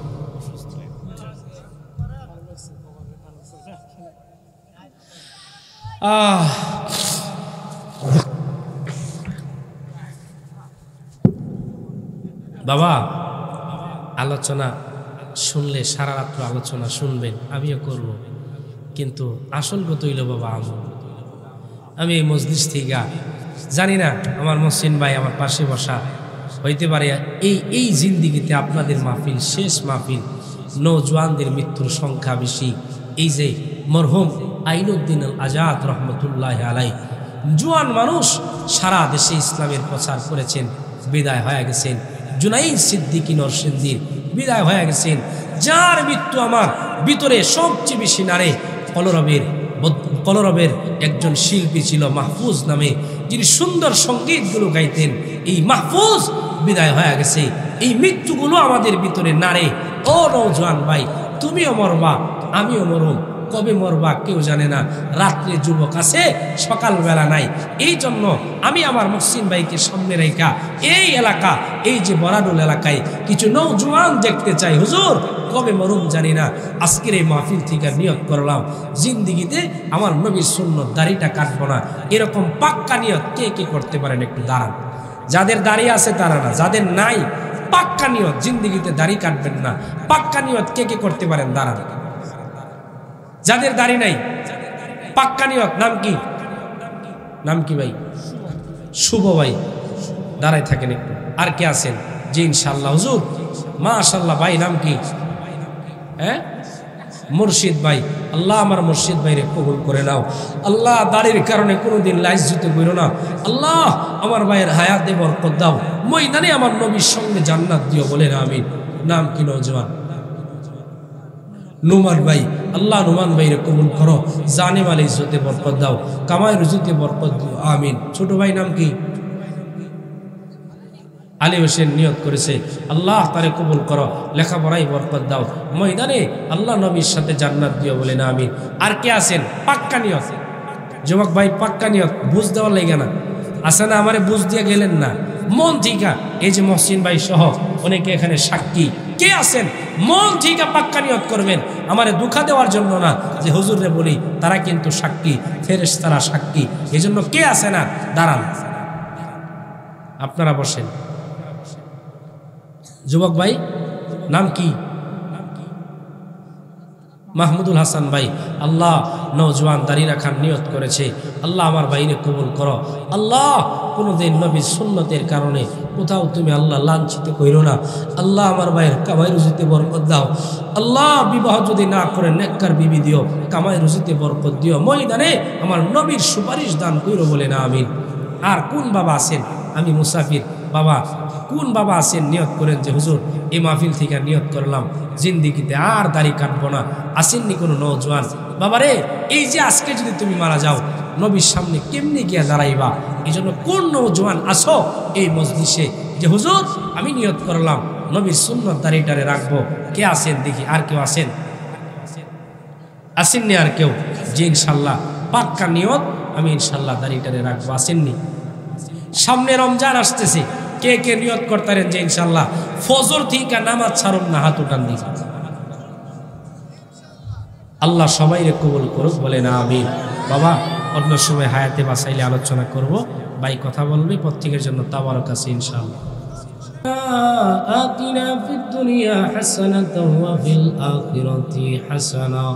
বাবা আলোচনা শুনলে সারা রাত্র আলোচনা শুনবেন, আমিও করব, কিন্তু আসল কথা হইল বাবা আমল। আমি এই মজলিস থেকে জানি না, আমার মহসিন ভাই আমার পাশে বসা, হইতে পারে এই জিন্দিগিতে আপনাদের মাহফিল শেষ মাহফিল। নৌজওয়ানদের মৃত্যুর সংখ্যা বেশি। এই যে মরহুম আইনুদ্দিন আল আজাদ রহমতুল্লাহ আলাই, জোয়ান মানুষ, সারা দেশে ইসলামের প্রচার করেছেন, বিদায় হয়ে গেছেন। জুনাইদ সিদ্দিকী নরসিংদীর বিদায় হয়ে গেছেন, যার মৃত্যু আমার ভিতরে সবচেয়ে বেশি নাড়ে। কলরবের একজন শিল্পী ছিল মাহফুজ নামে, যিনি সুন্দর সঙ্গীতগুলো গাইতেন। এই মাহফুজ বিদায় হয়ে গেছে। এই মৃত্যুগুলো আমাদের ভিতরে নাড়ে। ও নওজোয়ান ভাই, তুমিও মরবা, আমিও মরব, কবে মরবা কেউ জানে না। রাত্রে যুবক আছে, সকালবেলা নাই। এই জন্য আমি আমার মহসিন ভাইকে সামনে রেখা এই এলাকা, এই যে বরাডুল এলাকায় কিছু নওজোয়ান দেখতে চাই। হুজুর কবে মরুম জানি না। আজকের এই মাহফিল থেকে নিয়ত করলাম, জিন্দিগিতে আমার নবীর সুন্নত দাড়িটা কাটবো না। এরকম পাক্কা নিয়ত কে কে করতে পারেন? একটু দাঁড়ান। যাদের দাড়ি আছে তারা না, যাদের নাই পাক্কা নিয়ত জিন্দিগিতে দাড়ি কাটবেন না, পাক্কা নিয়ত কে কে করতে পারেন? দাঁড়ান। যাদের দাড়ি নাই পাক্কা নিয়ত, নাম কি? নাম কি ভাই? শুভ ভাই, দাঁড়ায় থাকেন একটু। আর কে আছেন? জি ইনশাআল্লাহ। হুজুর মাশাআল্লাহ। ভাই নাম কি? হ্যাঁ, মুর্শিদ ভাই। আল্লাহ আমার মুর্শিদ ভাইরে কবুল করে নাও। আল্লাহ দাড়ির কারণে কোনোদিন লাইজ্জিত করো না। আল্লাহ আমার ভাইয়ের হায়াতে বরকত দাও, ময়দানে আমার নবীর সঙ্গে জান্নাত দিও, বলেন আমিন। নাম কি? নওজোয়ান নুমান ভাই। আল্লাহ নুমান ভাইরে কবুল করো, জানে মালে ইজ্জতে বরকত দাও, কামাই রুজিতে বরকত দিও, আমিন। ছোট ভাই নাম কি? আলী হোসেন নিয়ত করেছে, আল্লাহ তারে কবুল করো, লেখাপড়াই বরকত দাও, ময়দানে আল্লাহ নবীর সাথে জান্নাত দিও, বলে না আমিন। আর কে আছেন পাক্কা নিয়ত? যুবক ভাই পাক্কা নিয়ত, বুঝ দেওয়ার লেগে না আছে না? আমারে বুঝ দিয়ে গেলেন না মন থিকা। এই যে মহসিন ভাই সহ অনেকে এখানে সাক্ষী। কে আছেন মন থিকা পাক্কা নিয়ত করবেন? আমারে দুঃখা দেওয়ার জন্য না, যে হুজুরে বলি তারা কিন্তু সাক্ষী, ফেরেশতারা সাক্ষী। এই জন্য কে আছে না? দাঁড়ান, আপনারা বসেন। যুবক ভাই নাম কি? মাহমুদুল হাসান ভাই। আল্লাহ নওজোয়ান দাড়ি রাখার নিয়ত করেছে, আল্লাহ আমার ভাইরে কবুল করো। আল্লাহ কোনোদিন নবীর সুন্নতের কারণে কোথাও তুমি আল্লাহ লাঞ্ছিত কইরো না। আল্লাহ আমার ভাইয়ের কামাই রুজিতে বরকত দাও। আল্লাহ বিবাহ যদি না করে নেককার বিবি দিও, কামাই রুজিতে বরকত দিও, ময়দানে আমার নবীর সুপারিশ দান কইরো, বলে না আমিন। আর কোন বাবা আছেন? আমি মুসাফির, বাবা কোন বাবা আছেন নিয়ত করেন যে হুজুর এই মাহফিল থেকে নিয়ত করলাম জিন্দিগিতে আর দাড়ি কাটবো না? আসেননি কোনো নওজোয়ান? বাবারে এই যে আজকে যদি তুমি মারা যাও নবীর সামনে কেমনি গিয়া দাঁড়াইবা? এই জন্য কোন নওজোয়ান আসো এই মজলিসে যে হুজুর আমি নিয়ত করলাম নবীর সুন্নত দাড়িটারে রাখবো? কে আছেন দেখি? আর কেউ আছেন? আসেননি আর কেউ? যে ইনশাল্লাহ পাক্কা নিয়ত আমি ইনশাল্লাহ দাড়িটারে রাখবো। আসেননি? সামনে রমজান আসতেছে, কে কে নিয়ত করতারেন যে ইনশাল্লাহ ফজর থেকে নামাজ ছাড়ুন না? হাত উঠান দিন। আল্লাহ সবাইরে কবুল করুক, বলে না আমিন। বাবা অন্য সময় হায়াতে বাসাইলে আলোচনা করব, ভাই কথা বলবে, প্রত্যেকের জন্য তাবারক আছে ইনশাআল্লাহ। আতিনা ফিদ দুনিয়া হাসানাতাও ওয়া ফিল আখিরাতি হাসানা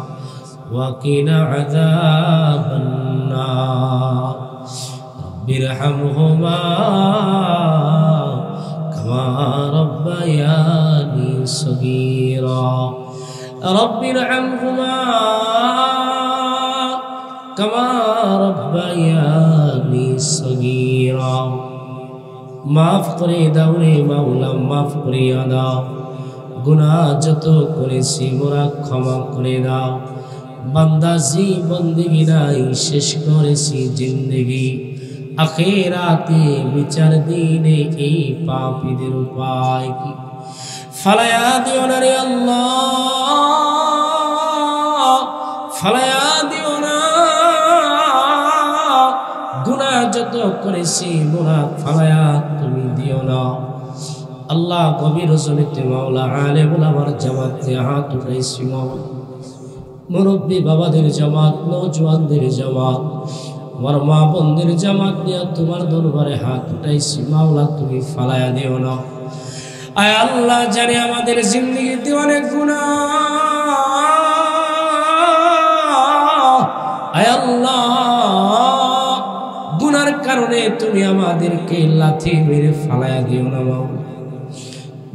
ওয়া কিনা আযাবান নার বিরহামহুমা কামা রাব্বায়ানি সগীরা রব্বিরহামহুমা কামা রাব্বায়ানি সগীরা। মাফ করে দাও রে মাওলা, মাফ করে দাও, গুনাহ যত করেছি মোরা ক্ষমা করে দাও। বান্দা জীবনদেগি নাই শেষ করেছি জিন্দেগি, আখিরাতে বিচার দিনে এই পাপীদের উপায় কি? ফালায়া দিও না রে আল্লাহ, ফালায়া দিও না, গুনাহ যত করেছি মোরা ফালায়া তুমি দিও না। আল্লাহ গভীর রজনীতে মাওলা আলেমুল আমার জামাতে হাত উঠাইছি মাওলা, মুরব্বী বাবাদের জামাত, নওজোয়ানদের জামাত, আমার মা বোনদের জামাত নিয়ে তোমার দরবারে হাত উঠাইছি মাওলা, তুমি ফালায়া দিও না। আয় আল্লাহ জানে আমাদের জিন্দেগিতে অনেক গুনাহ, আয় আল্লাহ গুনার কারণে তুমি আমাদেরকে লাথি মেরে ফালায়া দিও না মাওলা।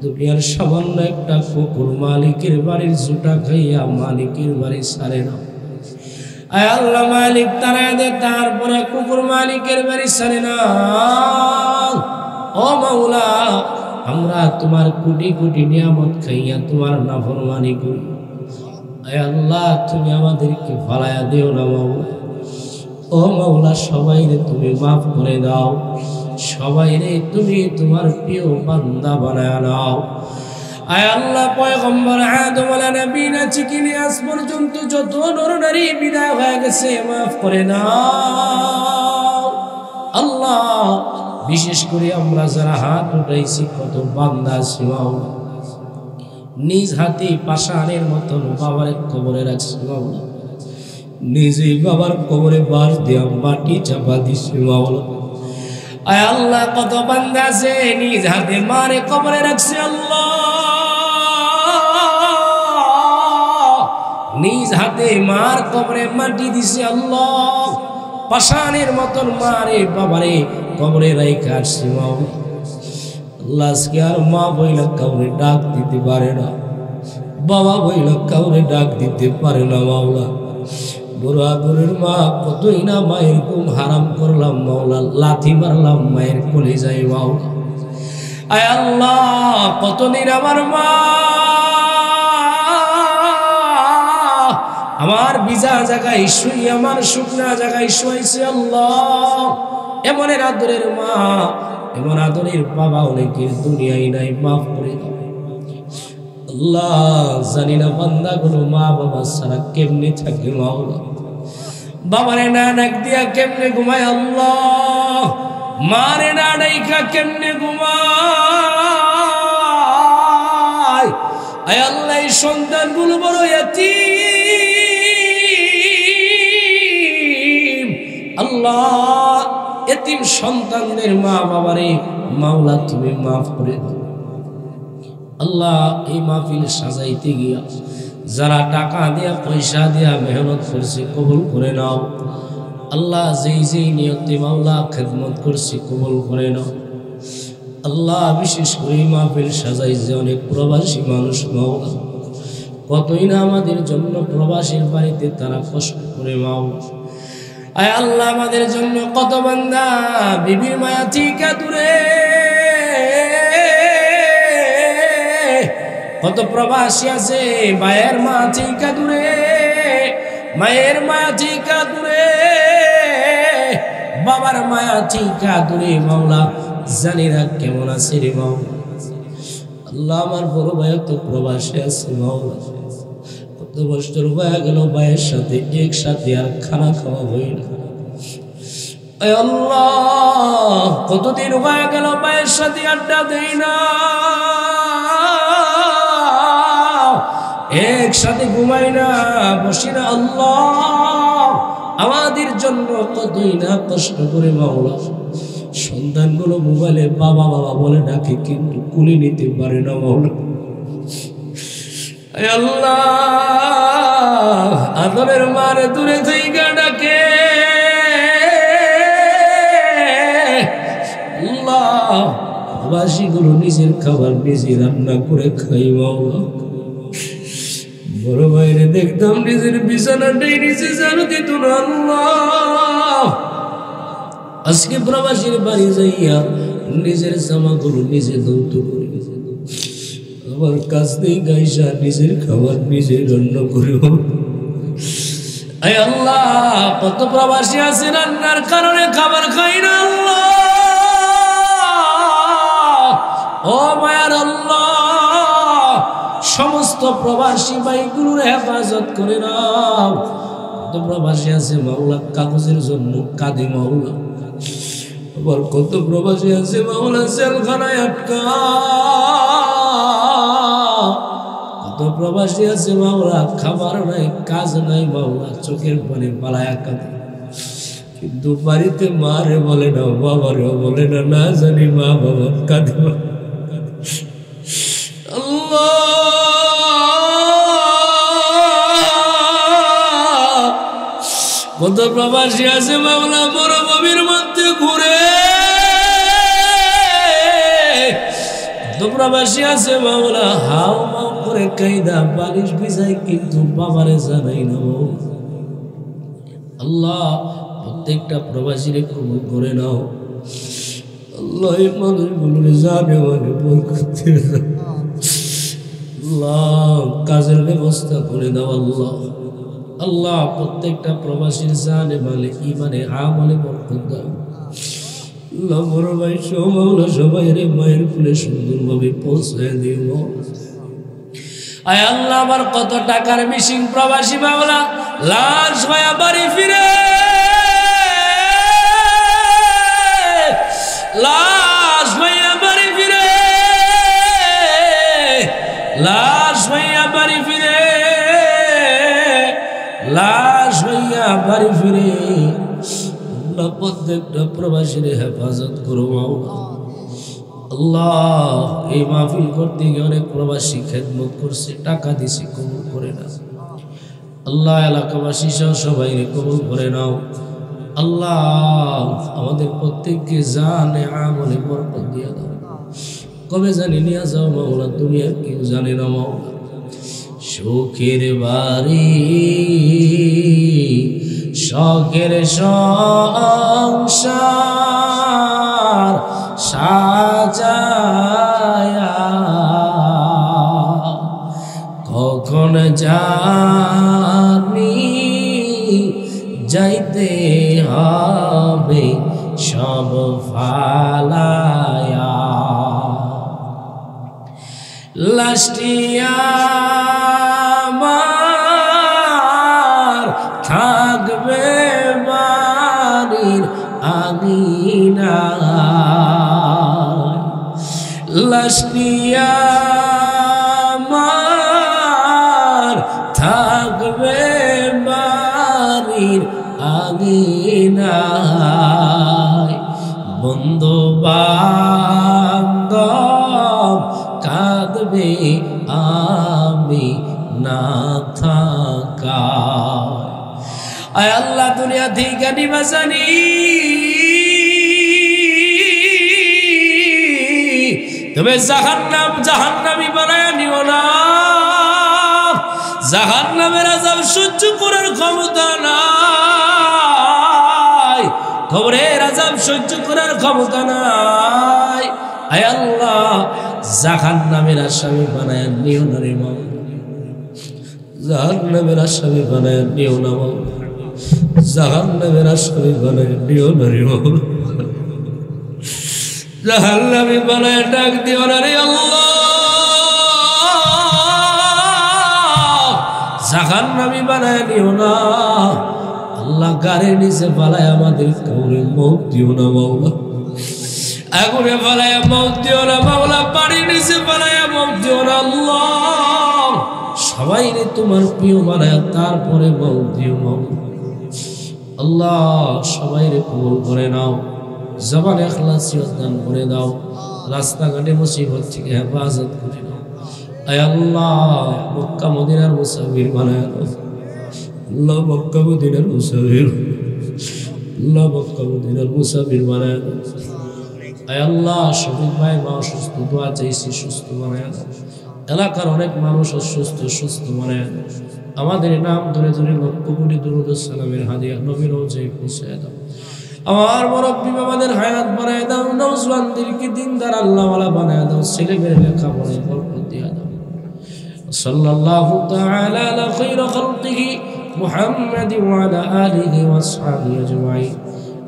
দুনিয়ার সামান্য একটা কুকুর মালিকের বাড়ির জুতা খাইয়া মালিকের বাড়ি ছাড়ে না। আয় আল্লাহ মালিক তারা দে, তারপরে কুকুর মালিকের বাড়ি ছাড়ে না। ও মাওলা আমরা তোমার কোটি কোটি নিয়ামত খাইয়া তোমার নাফরমানি করি, আয় আল্লাহ তুমি আমাদেরকে ফালায়া দিও না মাওলা। ও মাওলা সবাইরে তুমি মাফ করে দাও, সবাইরে তুমি তোমার প্রিয় বান্দা বানায় নাও। আয় আল্লাহ পয়গম্বর আদম আলাইহিস নবীনা চিকিনি আজ পর্যন্ত যত নর নারী বিদায় হয়ে গেছে মাফ করে দাও আল্লাহ। বিশেষ করে আমরা যারা হাত উঠাইছি কত বান্দা আছে মাওলা, নিজ হাতে পাষাণের মতন বাবার কবরে রাখছি মাওলা, নিজেই বাবার কবরে বাঁশ দিয়া মাটি চাপা দিছি মাওলা। আয় আল্লাহ কত বান্দা আছে নিজ হাতে মারে কবরে রাখছে আল্লাহ, নিজ হাতে মার কবরে মাটি দিছে আল্লাহ, পাষাণের মতন মারে বাবারে কবরে রাইখা আসছে মাওলা। আল্লাহ আজকে আর মা বইলা কাউরে ডাক দিতে পারে না, বাবা বইলা কাউরে ডাক দিতে পারে না মাওলা। বড় আদরের মা, কতই না মায়ের ঘুম হারাম করলাম মাওলা, লাথি মারলাম মায়ের কোলে যাই মাওলা। আয় আল্লাহ কতদিন আমার মা আমার ভিজা জায়গায় শুই, আমার শুকনা জায়গায় শুয়েছে আল্লাহ। এমন আদরের মা, এমন আদরের বাবা অনেকের দুনিয়ায় নাই, মাফ করে দাও আল্লাহ। জানি না বান্দা গুলো মা বাবা ছাড়া কেমনে থাকে মাওলা, বাবারে না ডাক দিয়া কেমনে ঘুমায় আল্লাহ, মারে না ডাইকা কেমনে ঘুমায়। আয় আল্লাহ এই সন্তান গুলো বড় এতিম আল্লাহ, এতিম সন্তানদের মা বাবারে মাওলা তুমি মাফ করে দাও আল্লাহ। এই মাহফিল সাজাইতে গিয়া যারা টাকা দিয়া পয়সা দিয়া মেহনত করছে কবুল করে নাও আল্লাহ, যেই যেই নিয়তে মাওলা খেদমত করছে কবুল করে নাও আল্লাহ। বিশেষ করে মাহফিল সাজাই যে অনেক প্রবাসী মানুষ মাওলা, কতই না আমাদের জন্য প্রবাসীর বাড়িতে তারা কষ্ট করে মাওলা। আয় আল্লাহ আমাদের জন্য কত বান্দা বিবির মায়া থেকে দূরে কত প্রবাসী আছে মায়ের মা চিকা দূরে, মায়ের মা চিকা দূরে, বাবার মায়া চিকা দূরে। মাওলা জানি না কেমন আছে রে মাওলা। আল্লাহ আমার বড় ভাই তো প্রবাসী আছে মাওলা, কত বছর হয়ে গেল ভাইয়ের সাথে একসাথে আর খানা খাওয়া হই না। আল্লাহ কতদিন হয়ে গেল ভাইয়ের সাথে আড্ডা দেই না, একসাথে ঘুমাই না, বসি না। আল্লাহ আমাদের জন্য কতই না কষ্ট করে মাওলা। সন্তানগুলো মোবাইলে বাবা বাবা বলে ডাকে, কিন্তু কুলি নিতে পারে না মাওলা। আল্লাহ আদরের মারে দূরে থেকে ডাকে। আল্লাহ প্রবাসীগুলো নিজের খাবার নিজে রান্না করে খাই মাওলা। বড় ভাইরে দেখতাম নিজের বিছানাটাই নিচে জানো দিত না। আল্লাহ আজকে প্রবাসীর বাড়ি যাইয়া নিজের জামাগুলো নিজে ধৌত করে, আমার কাছ দিয়ে গাইসা নিজের খাবার নিজে রান্না করে। আয় আল্লাহ কত প্রবাসী আছে রান্নার কারণে খাবার খাই না। আল্লাহ ও মায়ার আল্লাহ সমস্ত প্রবাসী ভাইগুলোর হেফাজত করে নাও। কত প্রবাসী আছে মাওলা কাগজের জন্য কাঁদে মাওলা, আবার কত প্রবাসী আছে মাওলা জেলখানায় আটকা, কত প্রবাসী আছে মাওলা খাবার নাই কাজ নাই মাওলা চোখের পানি পালায়া কাঁদে, কিন্তু বাড়িতে মারে বলে না বাবারেও বলে না, না জানি মা বাবা কাঁদে। আল্লাহ কত প্রবাসী আছে মাওলা মরুভূমির মধ্যে ঘুরে, কত প্রবাসী আছে মাওলা হাও মাও করে কাইদা বালিশ বিছাই, কিন্তু বাবারে জানাই না। আল্লাহ প্রত্যেকটা প্রবাসীরে কবুল করে নাও। আল্লাহ এই মানুষগুলোরে জানে মানে বই করতে, আল্লাহ কাজের ব্যবস্থা করে দাও। আল্লাহ আল্লাহ প্রত্যেকটা প্রবাসীর জানে মালে ইমানে আমলে বরকত দাও। আল্লাহ বড় ভাই মাওলা সবাই রে মায়ের কুলে সুন্দরভাবে পৌঁছায় দিও। আয় আল্লাহ আমার কত টাকার মিশিং প্রবাসী মাওলা লাশ হয়ে বাড়ি ফিরে, লাশ হইয়া বাড়ি ফিরে, লাশ হইয়া বাড়ি ফিরে, লাশ হইয়া বাড়ি ফিরে। আল্লাহ প্রত্যেকটা প্রবাসীর হেফাজত করো মাওলা। আল্লাহ এই মাহফিল করতে গিয়ে অনেক প্রবাসী খেদমত করছে, টাকা দিছে, কবুল করে না। আল্লাহ এলাকাবাসী সহ সবাই কবুল করে নাও। আল্লাহ আমাদের প্রত্যেককে জানে আমলে বরকত দিয়ে দাও। কবে জানি নিয়ে যাও মাওলা, দুনিয়ার কেউ জানে না মাওলা। সুখের বাড়ি শখের সংসার সাজায়া কখন জানি যাইতে হবে সব ফালায়া, লাস্টিয়া থাকবে বাড়ির আঙিনা, লাস্টিয়া থাকবে বাড়ির আঙিনায়, বন্ধু বান্ধব কাঁদবে আমি না থাকা। আয় আল্লাহ দুনিয়া থেকে নিবাসানি তবে জাহান্নামী বানায় নিও না। জাহান্নামের আযাব সহ্য করার ক্ষমতা নাই, কবরের আযাব সহ্য করার ক্ষমতা নাই। আয় আল্লাহ জাহান্নামের আসামি বানায় নিও না রে মাওলা, জাহান্নামের আসামি বানায় নিও না মাওলা, জাহান্নামের আসামি বানায় নিও না রে মাওলা, জাহান্নামী বানায় ডাক দিও না রে আল্লাহ, জাহান্নামী বানায় নিও না আল্লাহ, গাড়ির নিচে পালায় আমাদের কাউরে মৌত দিও না মাওলা, আগুনে পালায় মৌত দিও না মাওলা, পানির নিচে পালায় মৌত দিও না আল্লাহ, সবাই রে তোমার প্রিয় বানায় তারপরে মৌত দিও মাওলা, আল্লাহ সবাই রে কবুল করে নাও, জবান ইখলাসিয়ত দান করে দাও, রাস্তাঘাটে মুসিবত থেকে হেফাজত করে নাও, আয় আল্লাহ মক্কা মদিনার মুসাফির বানায় দাও, আল্লাহ মক্কা মদিনার মুসাফির, আল্লাহ মক্কা মদিনার মুসাফির বানায় দাও, আয় আল্লাহ শফিক ভাই মা অসুস্থ, দোয়া চাইছি সুস্থ বানায় দাও, এলাকার অনেক মানুষ অসুস্থ, সুস্থ বানায় দাও, আমাদের নাম ধরে ধরে লক্ষ কোটি দুরূদ সালামের হাদিয়া নবীর রওজায় পৌঁছায় দাও, আমার মুরব্বি বাবাদের হায়াত বানায় দাও, নওজওয়ানদেরকে দিনদার আল্লাহওয়ালা বানায় দাও, ছেলে মেয়ে লেখাপড়ায় বরকত দিয়া দাও, সাল্লাল্লাহু তাআলা আলা খায়রি খালকিহি মুহাম্মাদ ওয়া আলা আলিহি ওয়া আসহাবিহি আজমাইন।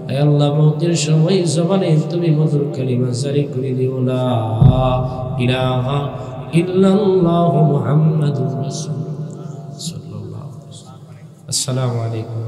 আয় আল্লাহ মওতের সময় জবানে তুমি মধুর কালিমা জারি করে দিও, লা ইলাহা ইল্লাল্লাহু মুহাম্মাদুর রাসূলুল্লাহ সাল্লাল্লাহু আলাইহি ওয়াসাল্লাম। আসসালামু আলাইকুম।